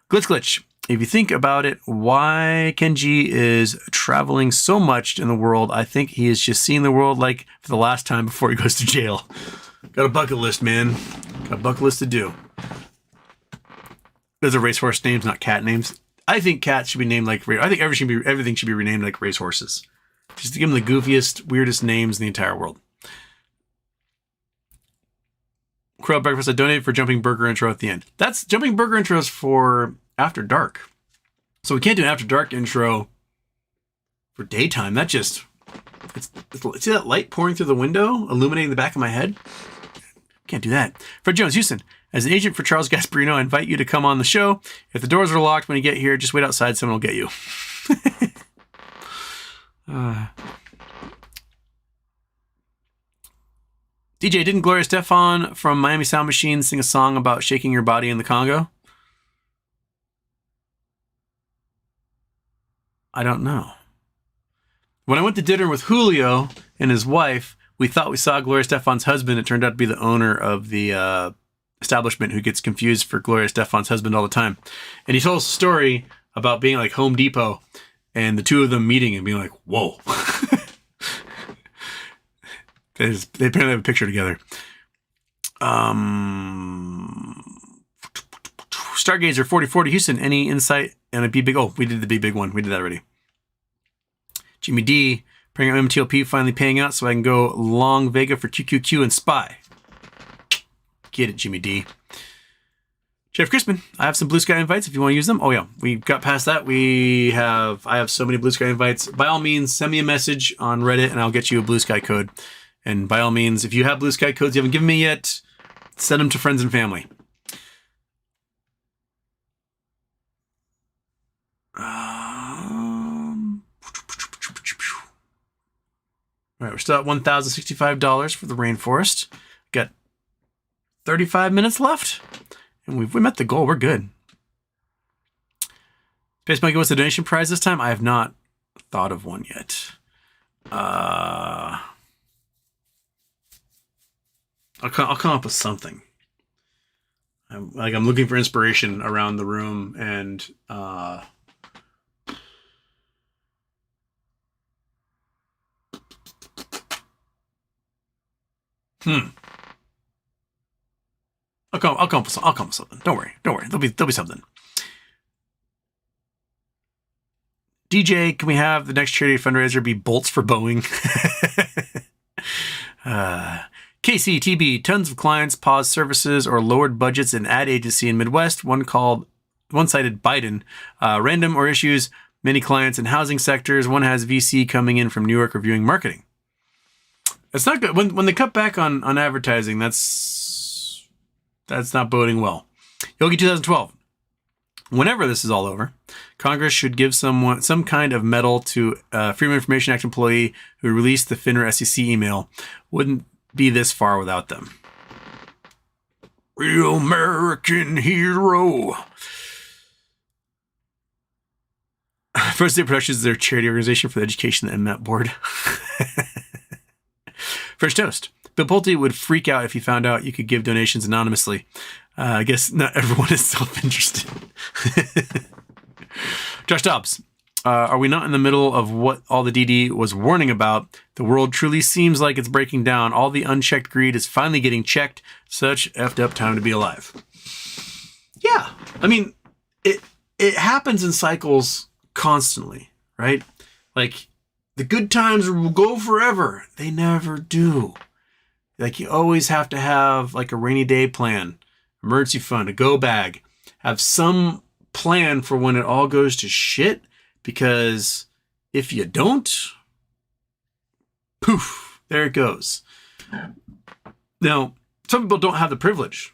Glitch. If you think about it, why Kenji is traveling so much in the world, I think he is just seeing the world like for the last time before he goes to jail. Got a bucket list, man. Got a bucket list to do. Those are racehorse names, not cat names. I think cats should be named like... I think everything should be renamed like racehorses. Just to give them the goofiest, weirdest names in the entire world. Crow Breakfast, I donated for Jumping Burger intro at the end. That's Jumping Burger intros for After Dark. So we can't do an After Dark intro for daytime. That just... see that light pouring through the window, illuminating the back of my head? Can't do that. Fred Jones, Houston. As an agent for Charles Gasparino, I invite you to come on the show. If the doors are locked when you get here, just wait outside. Someone will get you. DJ, didn't Gloria Stefan from Miami Sound Machine sing a song about shaking your body in the Congo? I don't know. When I went to dinner with Julio and his wife, we thought we saw Gloria Stefan's husband. It turned out to be the owner of the establishment who gets confused for Gloria Stefan's husband all the time. And he told us a story about being like Home Depot and the two of them meeting and being like, whoa. They apparently have a picture together. Stargazer 4040 Houston, any insight on a Be Big? Oh, we did the Be Big one. We did that already. Jimmy D, praying out MTLP finally paying out so I can go long Vega for QQQ and Spy. Get it, Jimmy D. Jeff Crispin, I have some Blue Sky invites if you want to use them. Oh yeah, we got past that. I have so many Blue Sky invites. By all means, send me a message on Reddit and I'll get you a Blue Sky code. And by all means, if you have Blue Sky codes you haven't given me yet, send them to friends and family. All right, we're still at $1,065 for the Rainforest. Got 35 minutes left, and we met the goal. We're good. Space Monkey, what's the donation prize this time? I have not thought of one yet. I'll come up with something. I'm looking for inspiration around the room, and I'll come up with something. Don't worry. There'll be something. DJ, can we have the next charity fundraiser be bolts for Boeing? KCTB, tons of clients paused services or lowered budgets in ad agency in Midwest. One cited Biden. Random or issues, many clients in housing sectors. One has VC coming in from New York reviewing marketing. It's not good. When they cut back on advertising, that's not boding well. Yogi 2012. Whenever this is all over, Congress should give some kind of medal to a Freedom of Information Act employee who released the Finra SEC email. Wouldn't be this far without them. Real American hero. First Day Productions is their charity organization for the education and MMLP board. First Toast. Bill Pulte would freak out if he found out you could give donations anonymously. I guess not everyone is self-interested. Josh Dobbs. Are we not in the middle of what all the DD was warning about? The world truly seems like it's breaking down. All the unchecked greed is finally getting checked. Such effed up time to be alive. Yeah. I mean, it happens in cycles constantly, right? Like, the good times will go forever. They never do. Like, you always have to have like a rainy day plan, emergency fund, a go bag, have some plan for when it all goes to shit, because if you don't, poof, there it goes. Now, some people don't have the privilege.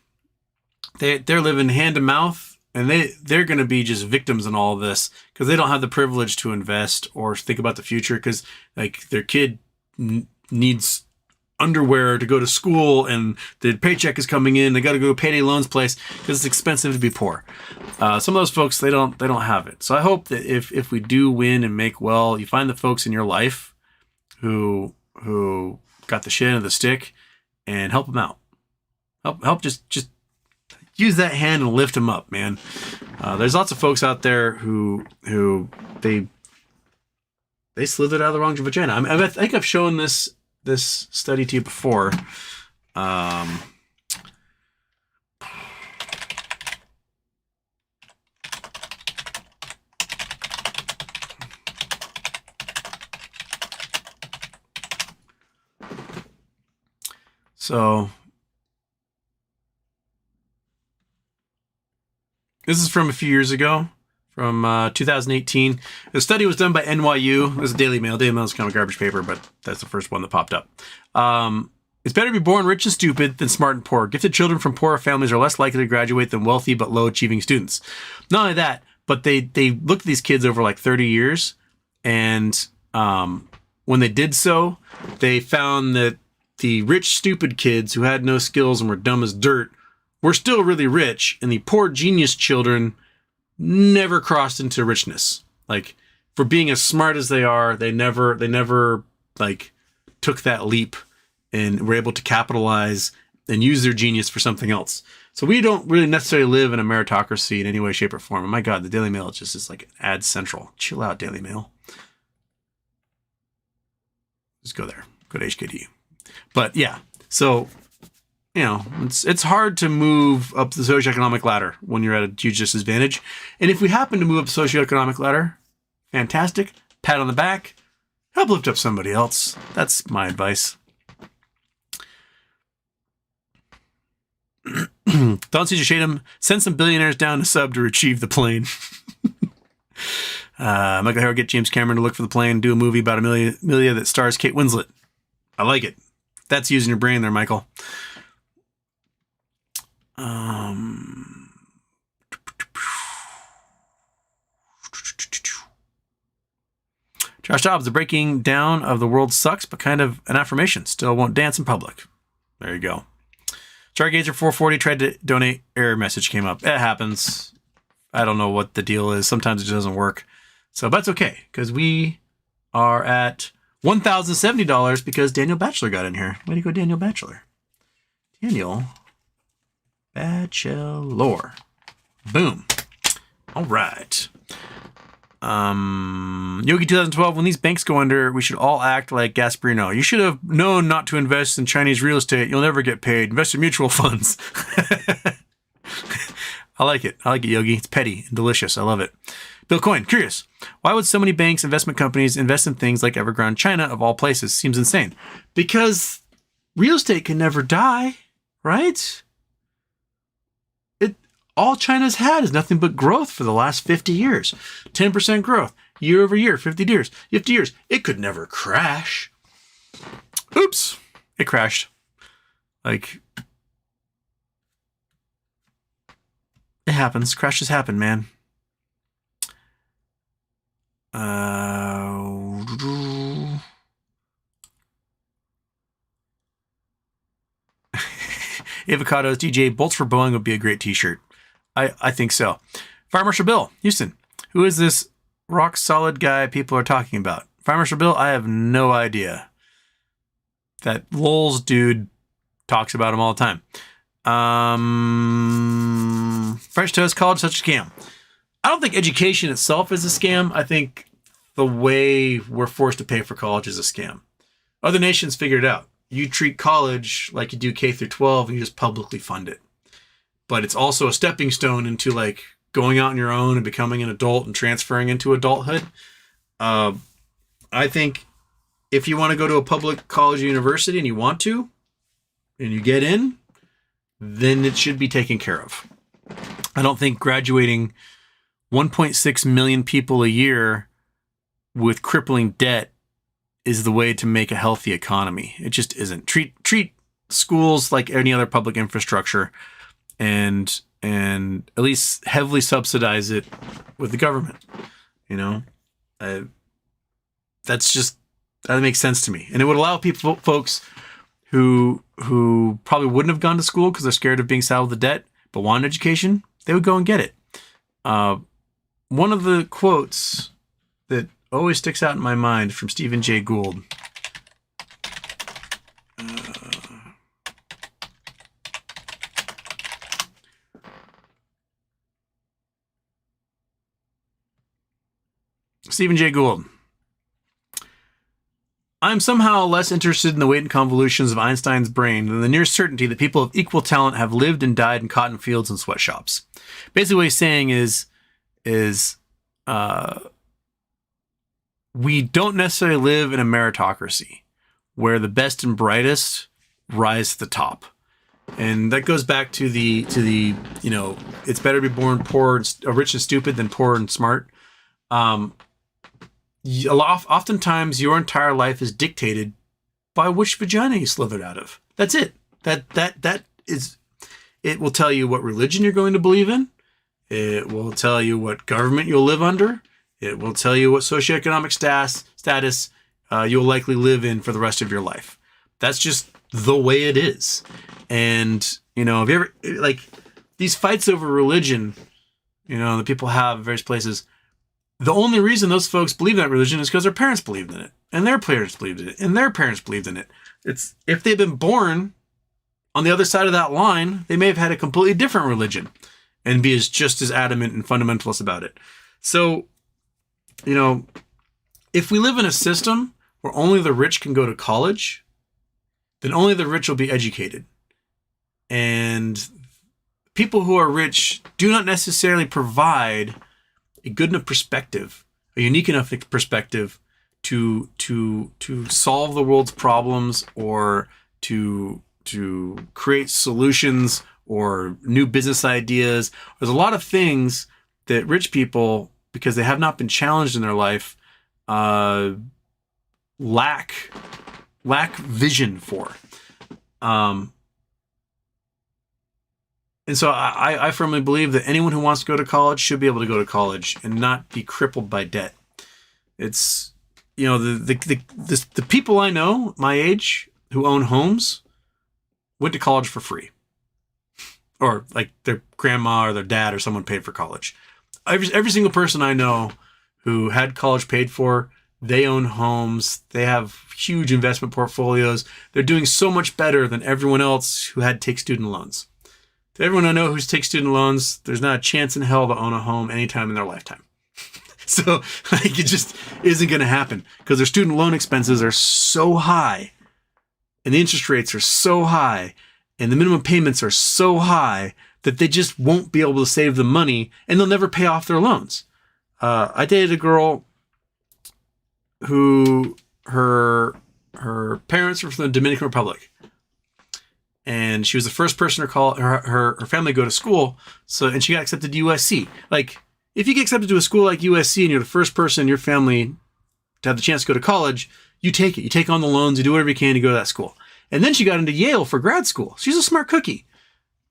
They're living hand to mouth, and they're going to be just victims in all of this because they don't have the privilege to invest or think about the future, because like their kid needs underwear to go to school and the paycheck is coming in. They got to go to payday loans place because it's expensive to be poor. Some of those folks, they don't have it. So I hope that if we do win and make well, you find the folks in your life who got the shit end of the stick and help them out. Help just use that hand and lift them up, man. There's lots of folks out there who they slithered out of the wrong vagina. I think I've shown this study to you before. So this is from a few years ago, from 2018. The study was done by NYU. It was a Daily Mail. Daily Mail is kind of a garbage paper, but that's the first one that popped up. It's better to be born rich and stupid than smart and poor. Gifted children from poorer families are less likely to graduate than wealthy but low-achieving students. Not only that, but they looked at these kids over like 30 years, and when they did so, they found that the rich, stupid kids who had no skills and were dumb as dirt were still really rich, and the poor genius children never crossed into richness. Like, for being as smart as they are, they never like took that leap and were able to capitalize and use their genius for something else. So we don't really necessarily live in a meritocracy in any way, shape, or form. And my God, the Daily Mail just is like ad central. Chill out, Daily Mail. Just go there. Go to HKD. But yeah, so you know, it's hard to move up the socioeconomic ladder when you're at a huge disadvantage. And if we happen to move up the socioeconomic ladder, fantastic. Pat on the back. Help lift up somebody else. That's my advice. Don C. Shadem, send some billionaires down to sub to retrieve the plane. Michael Harrow, get James Cameron to look for the plane, do a movie about Amelia that stars Kate Winslet. I like it. That's using your brain there, Michael. Josh Dobbs, the breaking down of the world sucks, but kind of an affirmation. Still won't dance in public. There you go. Stargazer 440 tried to donate. Error message came up. It happens. I don't know what the deal is. Sometimes it doesn't work. So that's okay, because we are at $1,070 because Daniel Batchelor got in here. Way to go, Daniel Batchelor. Daniel Batchelor. Boom. All right. Yogi 2012, when these banks go under, we should all act like Gasparino. You should have known not to invest in Chinese real estate. You'll never get paid. Invest in mutual funds. I like it, Yogi. It's petty and delicious. I love it. Bill Coyne, curious. Why would so many banks, investment companies invest in things like Evergrande, China, of all places? Seems insane. Because real estate can never die, right? All China's had is nothing but growth for the last 50 years. 10% growth year over year, 50 years. 50 years. It could never crash. Oops. It crashed. Like, it happens. Crashes happen, man. Avocados, DJ, Bolts for Boeing would be a great t-shirt. I think so. Fire Marshal Bill, Houston. Who is this rock solid guy people are talking about? Fire Marshal Bill, I have no idea. That Lowell's dude talks about him all the time. French toast, college, such a scam. I don't think education itself is a scam. I think the way we're forced to pay for college is a scam. Other nations figured it out. You treat college like you do K through 12 and you just publicly fund it. But it's also a stepping stone into like going out on your own and becoming an adult and transferring into adulthood. I think if you want to go to a public college or university and you want to, and you get in, then it should be taken care of. I don't think graduating 1.6 million people a year with crippling debt is the way to make a healthy economy. It just isn't. Treat schools like any other public infrastructure and at least heavily subsidize it with the government. You know, that makes sense to me. And it would allow folks who probably wouldn't have gone to school because they're scared of being saddled with debt, but want an education, they would go and get it. One of the quotes that always sticks out in my mind from Stephen Jay Gould. Stephen Jay Gould. I'm somehow less interested in the weight and convolutions of Einstein's brain than the near certainty that people of equal talent have lived and died in cotton fields and sweatshops. Basically what he's saying is we don't necessarily live in a meritocracy where the best and brightest rise to the top. And that goes back to the it's better to be born poor, rich and stupid than poor and smart. Oftentimes your entire life is dictated by which vagina you slithered out of. That's it. That is, it will tell you what religion you're going to believe in. It will tell you what government you'll live under. It will tell you what socioeconomic status you'll likely live in for the rest of your life. That's just the way it is. And, if you ever, like, these fights over religion, that people have in various places, the only reason those folks believe in that religion is because their parents believed in it, and their parents believed in it, and their parents believed in it. It's if they've been born on the other side of that line, they may have had a completely different religion and be just as adamant and fundamentalist about it. So, if we live in a system where only the rich can go to college, then only the rich will be educated. And people who are rich do not necessarily provide a good enough perspective, a unique enough perspective to solve the world's problems or to create solutions or new business ideas. There's a lot of things that rich people, because they have not been challenged in their life, lack vision for. And so I firmly believe that anyone who wants to go to college should be able to go to college and not be crippled by debt. It's, the people I know, my age, who own homes, went to college for free. Or like their grandma or their dad or someone paid for college. Every single person I know who had college paid for, they own homes. They have huge investment portfolios. They're doing so much better than everyone else who had to take student loans. To everyone I know who's take student loans, there's not a chance in hell to own a home anytime in their lifetime. So it just isn't going to happen because their student loan expenses are so high and the interest rates are so high and the minimum payments are so high that they just won't be able to save the money and they'll never pay off their loans. I dated a girl who her parents were from the Dominican Republic. And she was the first person her family go to school. And she got accepted to USC. Like, if you get accepted to a school like USC and you're the first person in your family to have the chance to go to college, you take it. You take on the loans, you do whatever you can to go to that school. And then she got into Yale for grad school. She's a smart cookie.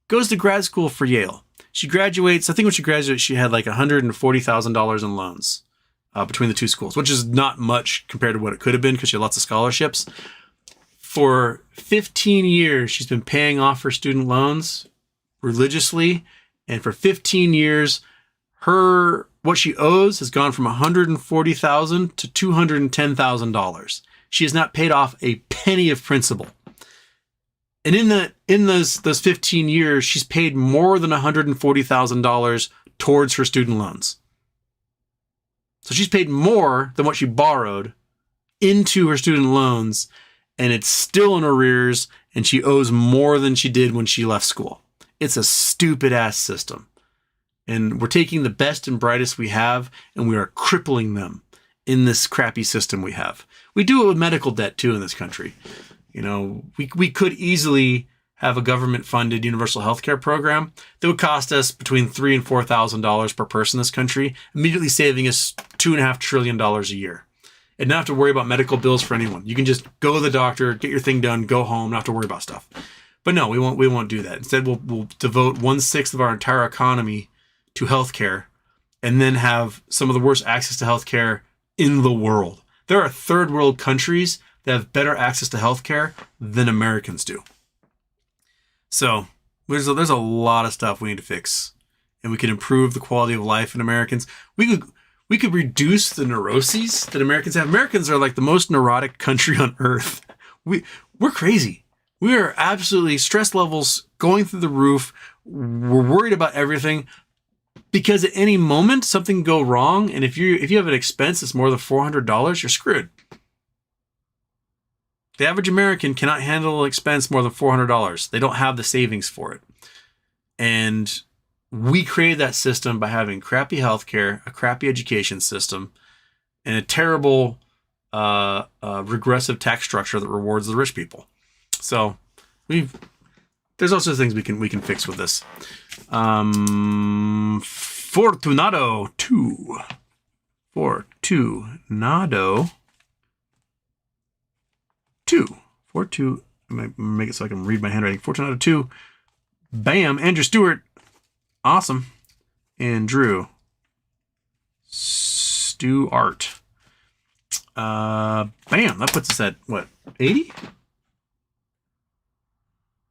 Goes to grad school for Yale. She graduates. I think when she graduated, she had like $140,000 in loans between the two schools, which is not much compared to what it could have been because she had lots of scholarships. For 15 years, she's been paying off her student loans religiously. And for 15 years, what she owes has gone from $140,000 to $210,000. She has not paid off a penny of principal. And in those 15 years, she's paid more than $140,000 towards her student loans. So she's paid more than what she borrowed into her student loans, and it's still in arrears, and she owes more than she did when she left school. It's a stupid ass system. And we're taking the best and brightest we have, and we are crippling them in this crappy system we have. We do it with medical debt too in this country. You know, we could easily have a government-funded universal healthcare program that would cost us between $3,000 and $4,000 per person in this country, immediately saving us $2.5 trillion a year. And not have to worry about medical bills for anyone. You can just go to the doctor, get your thing done, go home, not have to worry about stuff. But no, we won't do that. Instead, we'll devote 1/6 of our entire economy to healthcare, and then have some of the worst access to healthcare in the world. There are third world countries that have better access to healthcare than Americans do. So there's a lot of stuff we need to fix, and we can improve the quality of life in Americans. We could reduce the neuroses that Americans have. Americans are like the most neurotic country on earth. We're crazy. We are absolutely stress levels going through the roof. We're worried about everything because at any moment something can go wrong. And if you have an expense that's more than $400, you're screwed. The average American cannot handle an expense more than $400. They don't have the savings for it. And we created that system by having crappy healthcare, a crappy education system, and a terrible regressive tax structure that rewards the rich people. So there's also things we can fix with this. Fortunato 2. Fortunato 2. I'm going to make it so I can read my handwriting. Fortunato 2. Bam. Andrew Stewart. Awesome. Andrew Stewart. Bam. That puts us at what? 80?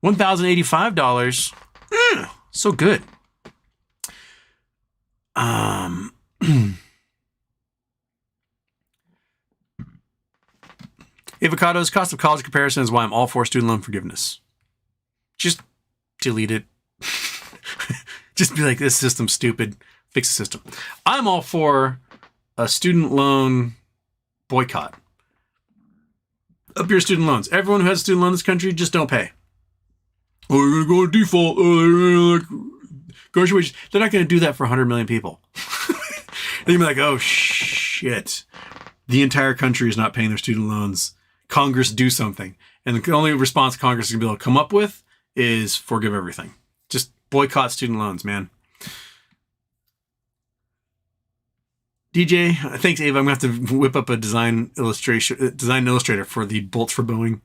$1,085. So good. Avocado's cost of college comparison is why I'm all for student loan forgiveness. Just delete it. Just be like, this system's stupid. Fix the system. I'm all for a student loan boycott. Up your student loans. Everyone who has a student loan in this country, just don't pay. Oh, you're going to go to default. Oh, graduation. They're not going to do that for 100 million people. They're going to be like, oh, shit. The entire country is not paying their student loans. Congress, do something. And the only response Congress is going to be able to come up with is forgive everything. Just boycott student loans, man. DJ, thanks, Ava. I'm going to have to whip up a design illustrator for the bolts for Boeing.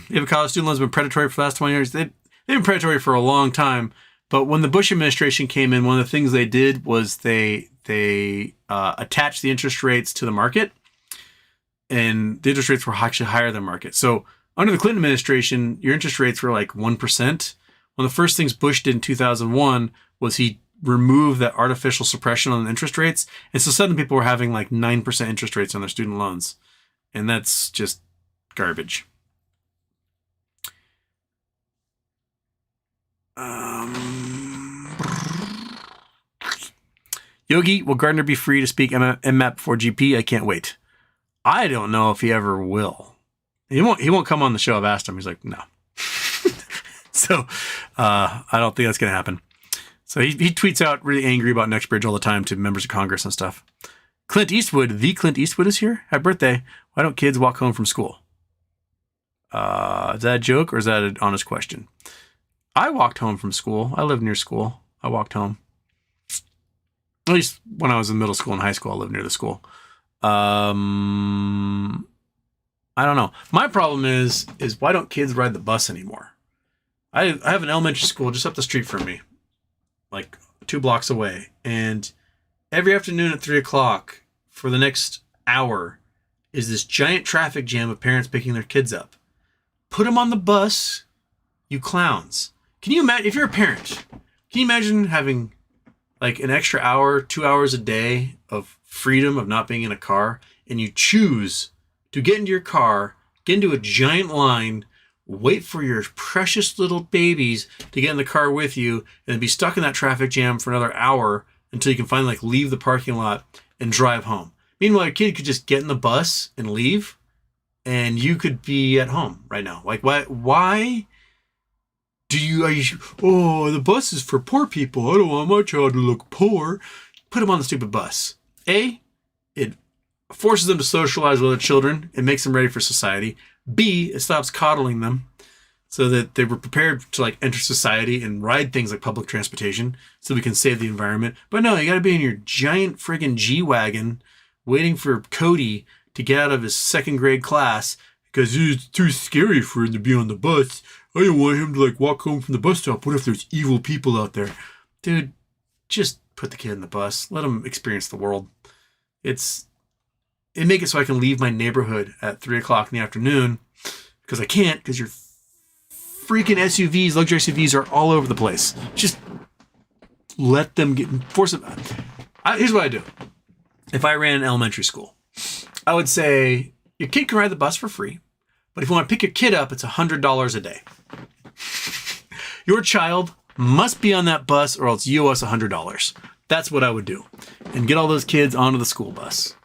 Avocado student loans have been predatory for the last 20 years. They've been predatory for a long time. But when the Bush administration came in, one of the things they did was they attached the interest rates to the market. And the interest rates were actually higher than market. So under the Clinton administration, your interest rates were like 1%. One of the first things Bush did in 2001 was he removed that artificial suppression on interest rates. And so suddenly people were having like 9% interest rates on their student loans. And that's just garbage. Yogi, will Gardner be free to speak MMAP before GP? I can't wait. I don't know if he ever will. He won't come on the show. I've asked him. He's like, no. So I don't think that's going to happen. So he tweets out really angry about Nextbridge all the time to members of Congress and stuff. Clint Eastwood, the Clint Eastwood is here. Happy birthday. Why don't kids walk home from school? Is that a joke or is that an honest question? I walked home from school. I lived near school. I walked home. At least when I was in middle school and high school, I lived near the school. I don't know. My problem is why don't kids ride the bus anymore? I have an elementary school just up the street from me, like 2 blocks away. And every afternoon at 3:00 for the next hour, is this giant traffic jam of parents picking their kids up. Put them on the bus, you clowns. Can you imagine, if you're a parent, can you imagine having like an extra hour, 2 hours a day of freedom of not being in a car, and you choose to get into your car, get into a giant line, wait for your precious little babies to get in the car with you, and be stuck in that traffic jam for another hour until you can finally like leave the parking lot and drive home. Meanwhile, your kid could just get in the bus and leave, and you could be at home right now. Like, why oh, the bus is for poor people. I don't want my child to look poor. Put them on the stupid bus. A, it forces them to socialize with other children. It makes them ready for society. B, it stops coddling them so that they were prepared to like enter society and ride things like public transportation so we can save the environment. But no, you got to be in your giant friggin' G-Wagon waiting for Cody to get out of his second grade class because it's too scary for him to be on the bus. I don't want him to like walk home from the bus stop. What if there's evil people out there? Dude, just put the kid in the bus. Let him experience the world. It make it so I can leave my neighborhood at 3 o'clock in the afternoon because I can't because your freaking SUVs, luxury SUVs are all over the place. Just let them force them. Here's what I do. If I ran an elementary school, I would say your kid can ride the bus for free, but if you want to pick your kid up, it's $100 a day. Your child must be on that bus or else you owe us $100. That's what I would do. And get all those kids onto the school bus.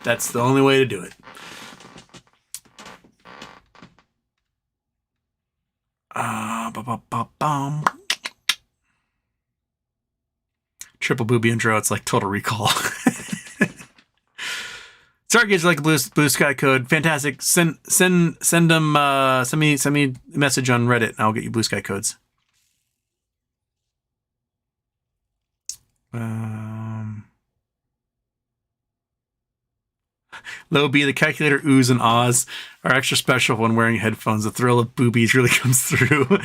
That's the only way to do it. Triple booby intro. It's like Total Recall. Sorry, kids, like the blue sky code. Fantastic. Send them. Send me a message on Reddit, and I'll get you blue sky codes. Low B, the calculator oohs and ahs are extra special when wearing headphones. The thrill of boobies really comes through.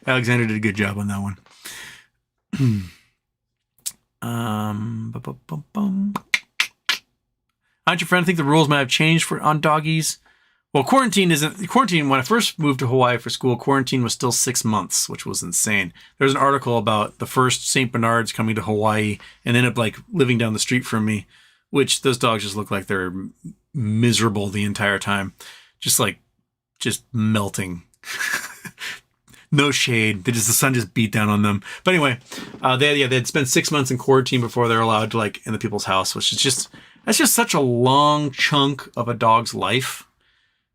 Alexander did a good job on that one. Aren't your friend think the rules might have changed on doggies? Well, quarantine, when I first moved to Hawaii for school, quarantine was still 6 months, which was insane. There's an article about the first St. Bernards coming to Hawaii and ended up like living down the street from me, which those dogs just look like they're miserable the entire time. Just melting. No shade. The sun just beat down on them. But anyway, they'd spent 6 months in quarantine before they're allowed to like in the people's house, which is that's just such a long chunk of a dog's life.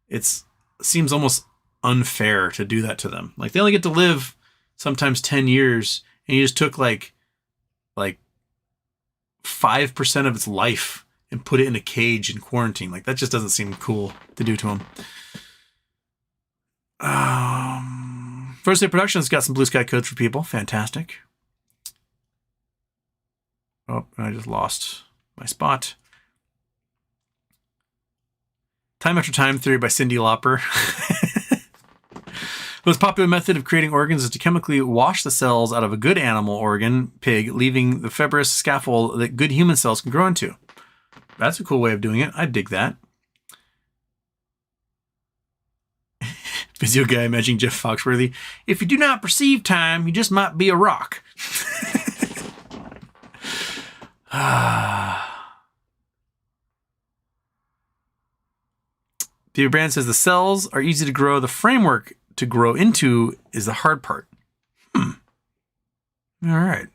It seems almost unfair to do that to them. Like they only get to live sometimes 10 years and you just took like 5% of its life and put it in a cage in quarantine. Like that just doesn't seem cool to do to them. First Day Productions got some blue sky codes for people. Fantastic. Oh, I just lost my spot. Time After Time Theory by Cyndi Lauper. The most popular method of creating organs is to chemically wash the cells out of a good animal organ, pig, leaving the fibrous scaffold that good human cells can grow into. That's a cool way of doing it. I dig that. Physio guy imagining Jeff Foxworthy. If you do not perceive time, you just might be a rock. Peter Brand says the cells are easy to grow. The framework to grow into is the hard part. All right.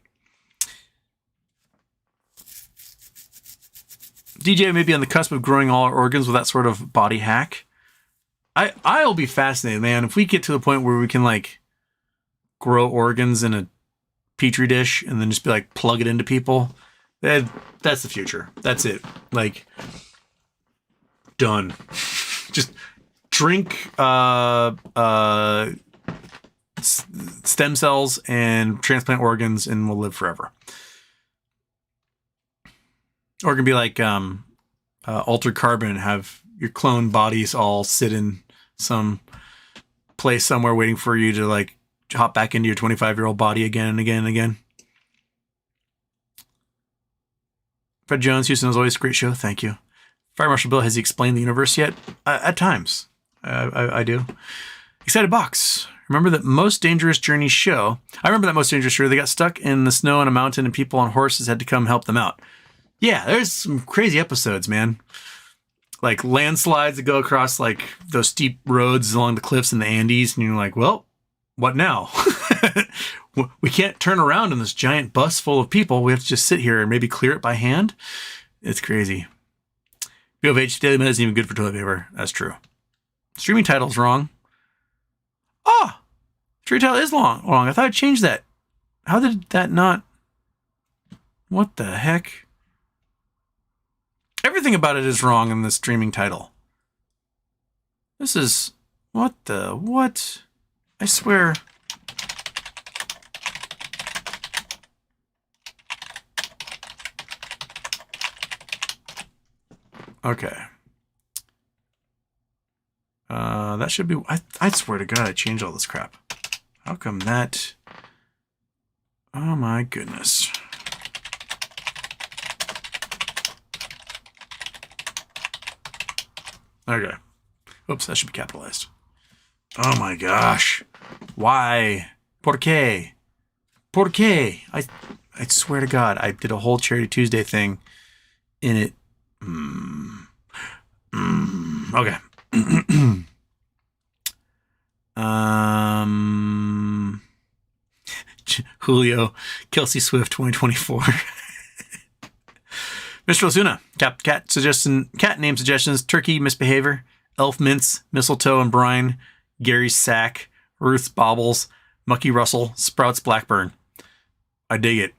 DJ may be on the cusp of growing all our organs with that sort of body hack. I'll be fascinated, man. If we get to the point where we can like grow organs in a petri dish and then just be like plug it into people, that's the future. That's it. Like done. Just drink stem cells and transplant organs and we'll live forever. Or it can be like altered carbon and have your clone bodies all sit in some place somewhere waiting for you to like hop back into your 25-year-old body again and again and again. Fred Jones, Houston, is always a great show. Thank you. Fire Marshal Bill, has he explained the universe yet? At times. I do. Excited Box. Remember that Most Dangerous Journey show? I remember that Most Dangerous show. They got stuck in the snow on a mountain and people on horses had to come help them out. Yeah, there's some crazy episodes, man. Like landslides that go across like those steep roads along the cliffs in the Andes. And you're like, well, what now? We can't turn around in this giant bus full of people. We have to just sit here and maybe clear it by hand. It's crazy. B of H, Daily Mail isn't even good for toilet paper. That's true. Streaming title's wrong. Ah! Streaming title is wrong. I thought I changed that. How did that not... What the heck? Everything about it is wrong in the streaming title. This is... What the... What? I swear... Okay. That should be... I swear to God, I changed all this crap. How come that... Oh my goodness. Okay. Oops, that should be capitalized. Oh my gosh. Why? ¿Por qué? ¿Por qué? I swear to God, I did a whole Charity Tuesday thing in it. Okay. Julio, Kelsey Swift 2024. Mr. Osuna, cat name suggestions: Turkey, Misbehavior, Elf Mints, Mistletoe and Brine, Gary Sack, Ruth's Baubles, Mucky Russell, Sprouts Blackburn. I dig it.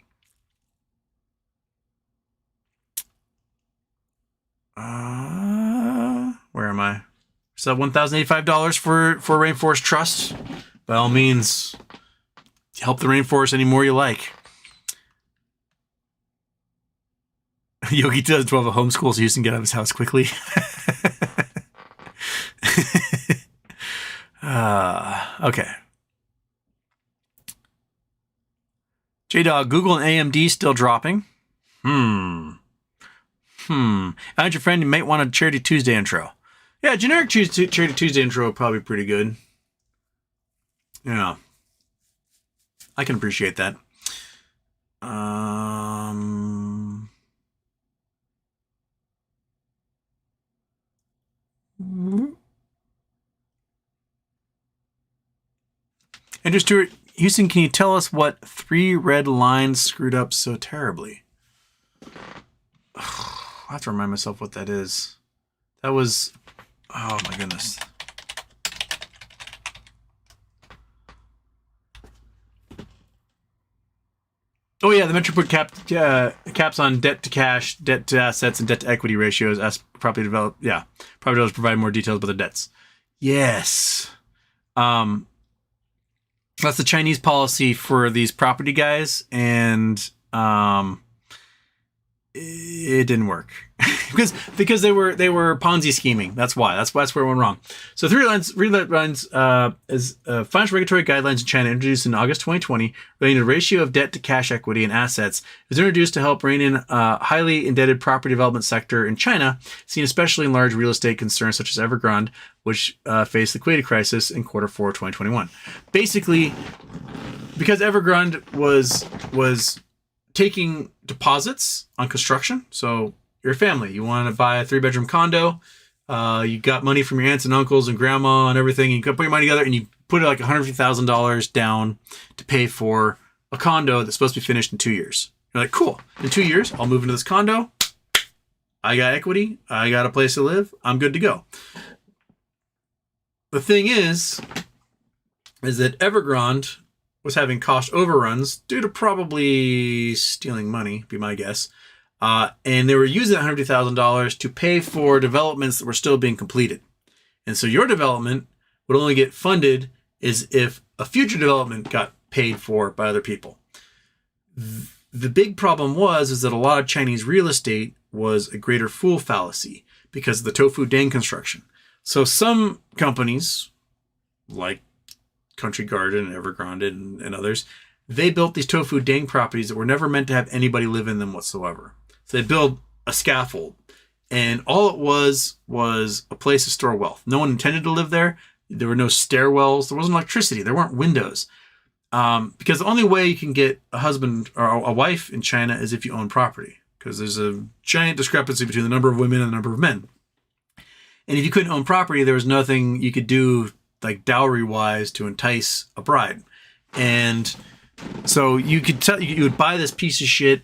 Where am I? So $1,085 for Rainforest Trust. By all means, help the rainforest any more you like. Yogi 2012 a homeschool so Houston get out of his house quickly. Okay. J-Dog, Google and AMD still dropping. Add your friend, you might want a Charity Tuesday intro. Yeah, generic Charity Tuesday intro probably pretty good. Yeah. I can appreciate that. Andrew Stewart, Houston, can you tell us what 3 red lines screwed up so terribly? I have to remind myself what that is. That was... Oh my goodness. Oh yeah, the Metro put caps on debt to cash, debt to assets, and debt to equity ratios as property develop. Yeah, property developers provide more details about their debts. Yes. That's the Chinese policy for these property guys, and it didn't work because they were Ponzi scheming. That's why. That's where it went wrong. So 3 lines is financial regulatory guidelines in China introduced in August 2020 relating to the ratio of debt to cash equity and assets. It was introduced to help rein in a highly indebted property development sector in China, seen especially in large real estate concerns such as Evergrande, which faced the liquidity crisis in Q4 2021. Basically, because Evergrande was taking deposits on construction. So you're a family, you want to buy a 3-bedroom condo. You got money from your aunts and uncles and grandma and everything. You put your money together and you put like $150,000 down to pay for a condo that's supposed to be finished in 2 years. You're like, cool. In 2 years, I'll move into this condo. I got equity. I got a place to live. I'm good to go. The thing is that Evergrande was having cost overruns due to probably stealing money, be my guess. And they were using that $150,000 to pay for developments that were still being completed. And so your development would only get funded as if a future development got paid for by other people. The big problem is that a lot of Chinese real estate was a greater fool fallacy because of the tofu dang construction. So some companies, like Country Garden and Evergrande and others, they built these tofu dang properties that were never meant to have anybody live in them whatsoever. So they build a scaffold. And all it was a place to store wealth. No one intended to live there. There were no stairwells. There wasn't electricity. There weren't windows. Because the only way you can get a husband or a wife in China is if you own property. Because there's a giant discrepancy between the number of women and the number of men. And if you couldn't own property, there was nothing you could do like dowry-wise to entice a bride. And so you would buy this piece of shit,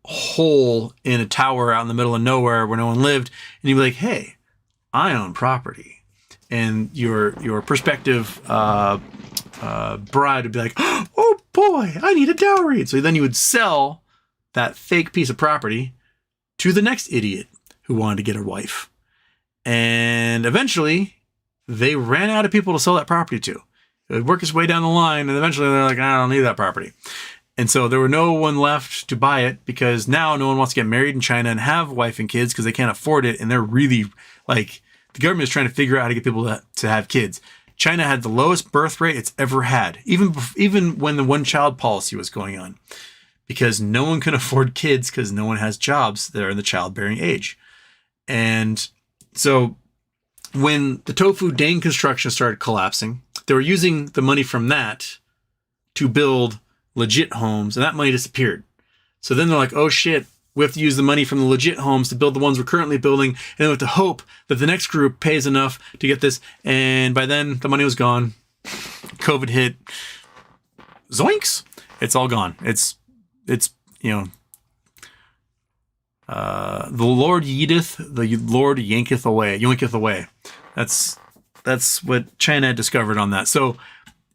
hole in a tower out in the middle of nowhere where no one lived, and you'd be like, hey, I own property. And your prospective bride would be like, oh boy, I need a dowry. So then you would sell that fake piece of property to the next idiot who wanted to get a wife. And eventually they ran out of people to sell that property to. It would work its way down the line, and eventually they're like, I don't need that property. And so there were no one left to buy it, because now no one wants to get married in China and have a wife and kids because they can't afford it. And they're really like, the government is trying to figure out how to get people to have kids. China had the lowest birth rate it's ever had, even when the one-child policy was going on, because no one can afford kids because no one has jobs that are in the childbearing age. And so when the tofu dang construction started collapsing, they were using the money from that to build legit homes, and that money disappeared. So then they're like, oh shit, we have to use the money from the legit homes to build the ones we're currently building, and then we have to hope that the next group pays enough to get this. And by then the money was gone. COVID hit. Zoinks! It's all gone. It's the Lord yeeteth, the Lord yoinketh away. That's what China had discovered on that. So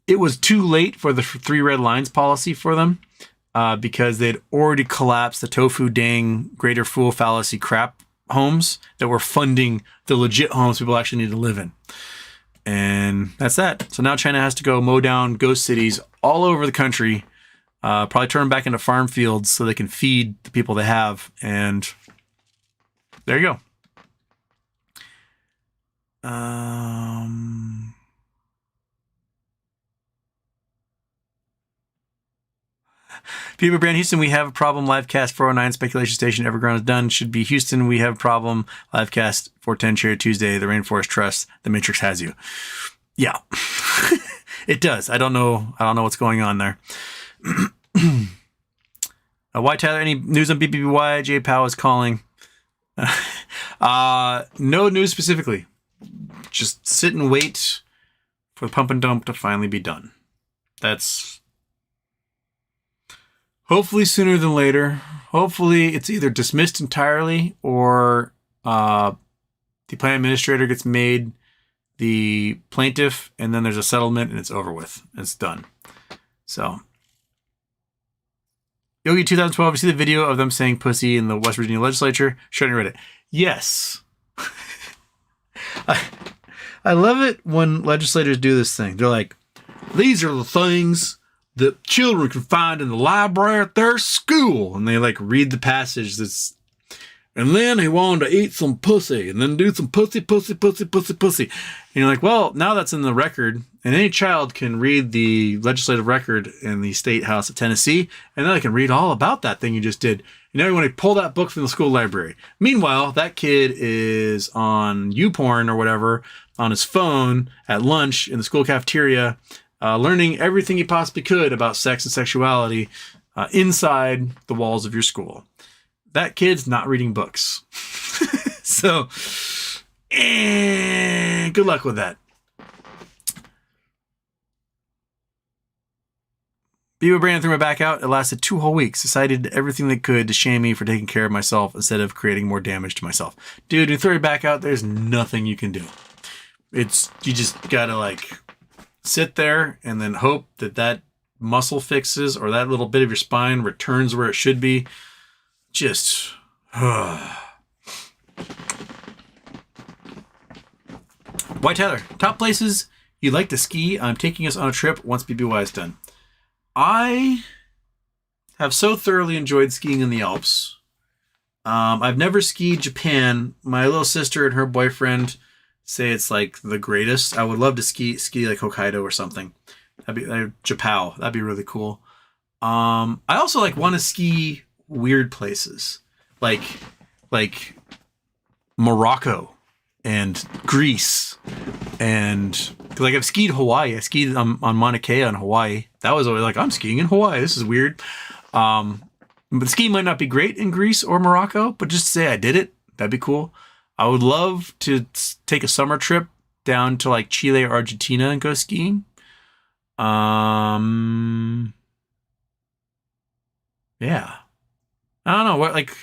it was too late for the 3 red lines policy for them, because they'd already collapsed the tofu dang greater fool fallacy crap homes that were funding the legit homes people actually need to live in. And that's that. So now China has to go mow down ghost cities all over the country, probably turn them back into farm fields so they can feed the people they have. And there you go. People, Brand Houston, we have a problem. Livecast 409 speculation station. Evergrande is done. Should be Houston. We have a problem. Livecast 410 Cherry Tuesday. The Rainforest Trust. The Matrix has you. Yeah, it does. I don't know what's going on there. Why, Tyler? Any news on BBBY? Jay Powell is calling. No news specifically. Just sit and wait for the pump and dump to finally be done. That's hopefully sooner than later. Hopefully it's either dismissed entirely or the plan administrator gets made the plaintiff, and then there's a settlement and it's over with. It's done. So Yogi 2012, you see the video of them saying pussy in the West Virginia legislature? Showing you Reddit. Yes. I love it when legislators do this thing. They're like, these are the things that children can find in the library at their school. And they like read the passage that's, and then he wanted to eat some pussy and then do some pussy. And you're like, well, now that's in the record, and any child can read the legislative record in the State House of Tennessee, and then they can read all about that thing you just did. And now you want to pull that book from the school library. Meanwhile, that kid is on YouPorn or whatever on his phone at lunch in the school cafeteria, learning everything he possibly could about sex and sexuality inside the walls of your school. That kid's not reading books. So, good luck with that. Beaver Brand threw my back out. It lasted 2 whole weeks. Decided everything they could to shame me for taking care of myself instead of creating more damage to myself. Dude, you throw your back out, there's nothing you can do. You just gotta like sit there and then hope that muscle fixes or that little bit of your spine returns where it should be. Just White Tyler, top places you'd like to ski. I'm taking us on a trip once BBY is done. I have so thoroughly enjoyed skiing in the Alps. I've never skied Japan. My little sister and her boyfriend say it's like the greatest. I would love to ski like Hokkaido or something. That'd be Japao. That'd be really cool. I also like want to ski weird places, like Morocco and Greece, and like I've skied Hawaii. I skied on Mauna Kea in Hawaii. That was always like, I'm skiing in Hawaii. This is weird. But the skiing might not be great in Greece or Morocco, but just to say I did it, that'd be cool. I would love to take a summer trip down to like Chile or Argentina and go skiing. Yeah. I don't know what like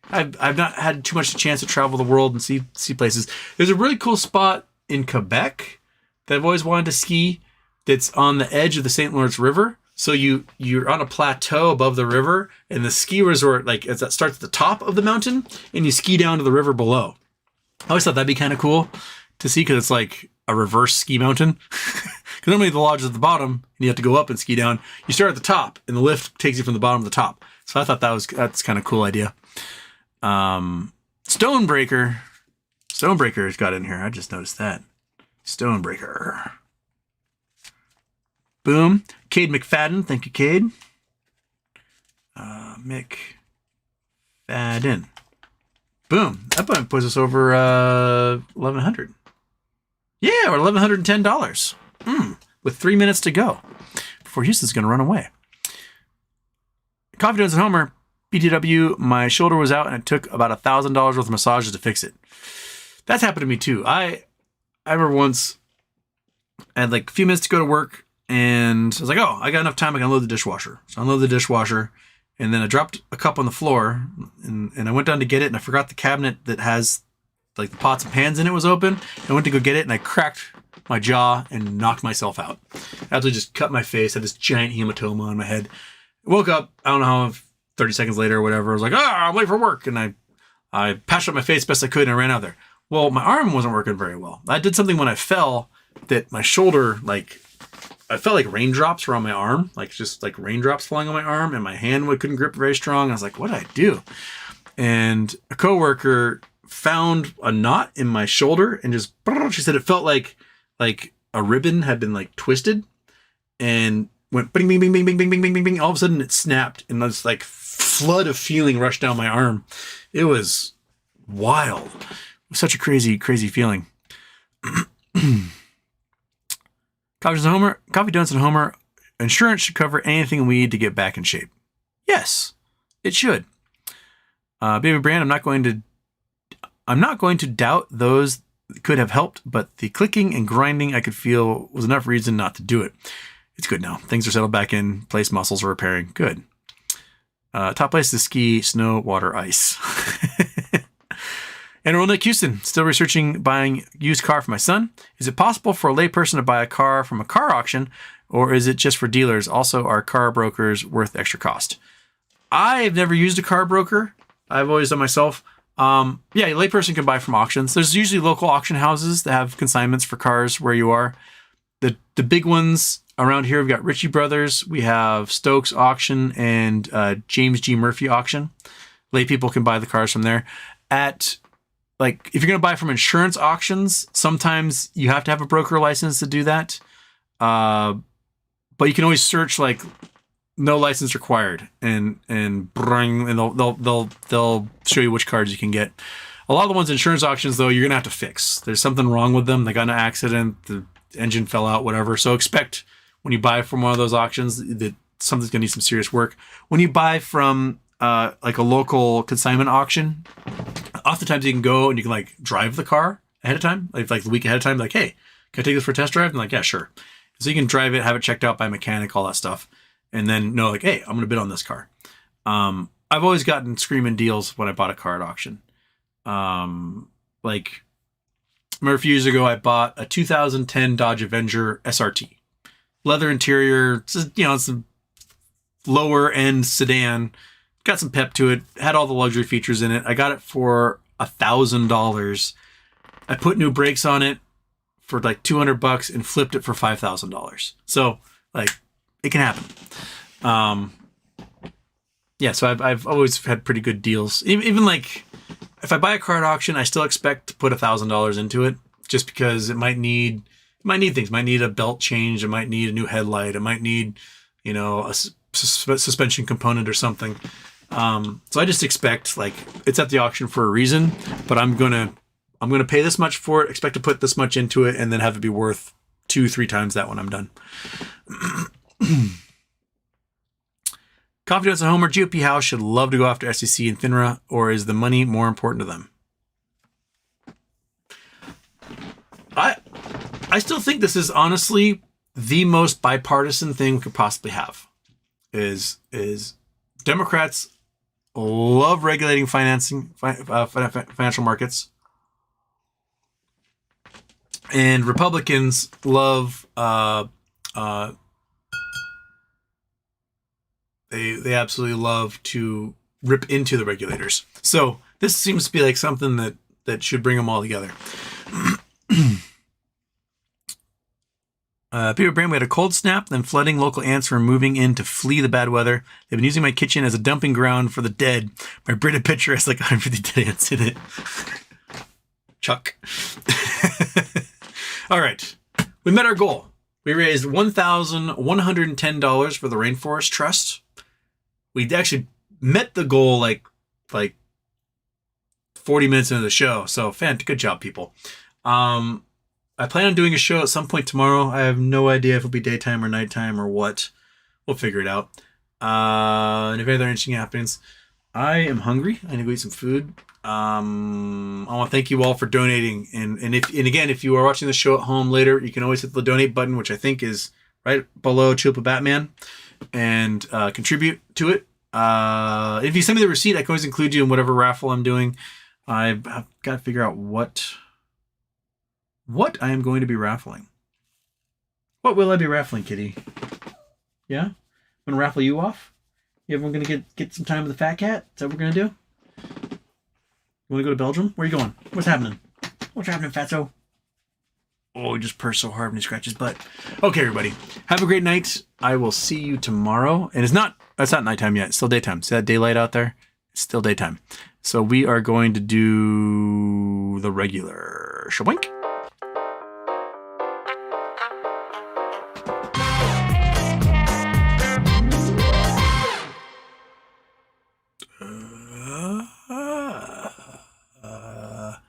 I've not had too much chance to travel the world and see places. There's a really cool spot in Quebec that I've always wanted to ski. That's on the edge of the St. Lawrence River. So you're on a plateau above the river, and the ski resort like that starts at the top of the mountain, and you ski down to the river below. I always thought that'd be kind of cool to see because it's like a reverse ski mountain. Because normally the lodge is at the bottom, and you have to go up and ski down. You start at the top, and the lift takes you from the bottom to the top. So I thought that's kind of a cool idea. Stonebreaker's got in here. I just noticed that. Stonebreaker. Boom. Cade McFadden. Thank you, Cade. McFadden. Boom. That button puts us over $1,100. Yeah, we're $1,110. With 3 minutes to go before Houston's going to run away. Coffee Donuts and Homer. BTW, my shoulder was out and it took about $1,000 worth of massages to fix it. That's happened to me too. I remember once I had like a few minutes to go to work and I was like, oh, I got enough time. I can unload the dishwasher. So I unloaded the dishwasher and then I dropped a cup on the floor and I went down to get it and I forgot the cabinet that has like the pots and pans in it was open. I went to go get it and I cracked my jaw and knocked myself out. I absolutely just cut my face, had this giant hematoma on my head. Woke up, I don't know how, 30 seconds later or whatever. I was like, I'm late for work. And I patched up my face best I could and I ran out there. Well, my arm wasn't working very well. I did something when I fell that my shoulder, like, I felt like raindrops were on my arm, like just like raindrops falling on my arm, and my hand couldn't grip very strong. I was like, what did I do? And a coworker found a knot in my shoulder and just, she said it felt like a ribbon had been like twisted and went bing, bing, bing, bing, bing, bing, bing, bing, bing, bing. All of a sudden it snapped and this like flood of feeling rushed down my arm. It was wild. It was such a crazy, crazy feeling. Coffee Donuts and Homer. Insurance should cover anything we need to get back in shape. Yes, it should. Baby Brand, I'm not going to doubt those could have helped, but the clicking and grinding I could feel was enough reason not to do it. It's good now. Things are settled back in place. Muscles are repairing. Good. Top place to ski, snow, water, ice. And Nick Houston, still researching buying used car for my son. Is it possible for a layperson to buy a car from a car auction, or is it just for dealers? Also, are car brokers worth extra cost? I've never used a car broker. I've always done myself. Yeah, a layperson can buy from auctions. There's usually local auction houses that have consignments for cars where you are. The big ones around here, we've got Ritchie Brothers, we have Stokes Auction, and James G. Murphy Auction. Lay people can buy the cars from there. Like, if you're going to buy from insurance auctions, sometimes you have to have a broker license to do that. But you can always search like no license required, and they'll show you which cards you can get. A lot of the ones in insurance auctions, though, you're going to have to fix. There's something wrong with them. They got in an accident, the engine fell out, whatever. So expect when you buy from one of those auctions that something's going to need some serious work. When you buy from like a local consignment auction, oftentimes you can go and you can like drive the car ahead of time, like the week ahead of time, like, hey, can I take this for a test drive? And like, yeah, sure. So you can drive it, have it checked out by a mechanic, all that stuff. And then know like, hey, I'm going to bid on this car. I've always gotten screaming deals when I bought a car at auction. Like, remember a few years ago, I bought a 2010 Dodge Avenger SRT. Leather interior, it's a lower end sedan. Got some pep to it, had all the luxury features in it. I got it for $1,000. I put new brakes on it for like $200 and flipped it for $5,000. So like it can happen. Yeah, so I've always had pretty good deals. Even like if I buy a car at auction, I still expect to put $1,000 into it just because it might need things. It might need a belt change. It might need a new headlight. It might need, a suspension component or something. So I just expect, like, it's at the auction for a reason, but I'm gonna pay this much for it, expect to put this much into it, and then have it be worth 2-3 times that when I'm done. Confidence at home or GOP House should love to go after SEC and FINRA, or is the money more important to them? I still think this is honestly the most bipartisan thing we could possibly have. Is Democrats love regulating financial markets, and Republicans love they absolutely love to rip into the regulators. So this seems to be like something that should bring them all together. Peter Brand, we had a cold snap, then flooding. Local ants were moving in to flee the bad weather. They've been using my kitchen as a dumping ground for the dead. My Brita picture has like 150 dead ants in it. Chuck. All right. We met our goal. We raised $1,110 for the Rainforest Trust. We actually met the goal like 40 minutes into the show. So, good job, people. I plan on doing a show at some point tomorrow. I have no idea if it'll be daytime or nighttime or what. We'll figure it out. And if any other interesting happens, I am hungry. I need to go eat some food. I want to thank you all for donating. And again, if you are watching the show at home later, you can always hit the donate button, which I think is right below Chupa Batman, and contribute to it. If you send me the receipt, I can always include you in whatever raffle I'm doing. I've got to figure out what I am going to be raffling. What will I be raffling, Kitty? Yeah? I'm going to raffle you off? Everyone going to get some time with the fat cat? Is that what we're going to do? You want to go to Belgium? Where are you going? What's happening? What's happening, fatso? Oh, he just purrs so hard when he scratches his butt. Okay, everybody. Have a great night. I will see you tomorrow. And it's not nighttime yet. It's still daytime. See that daylight out there? It's still daytime. So we are going to do the regular shaboink.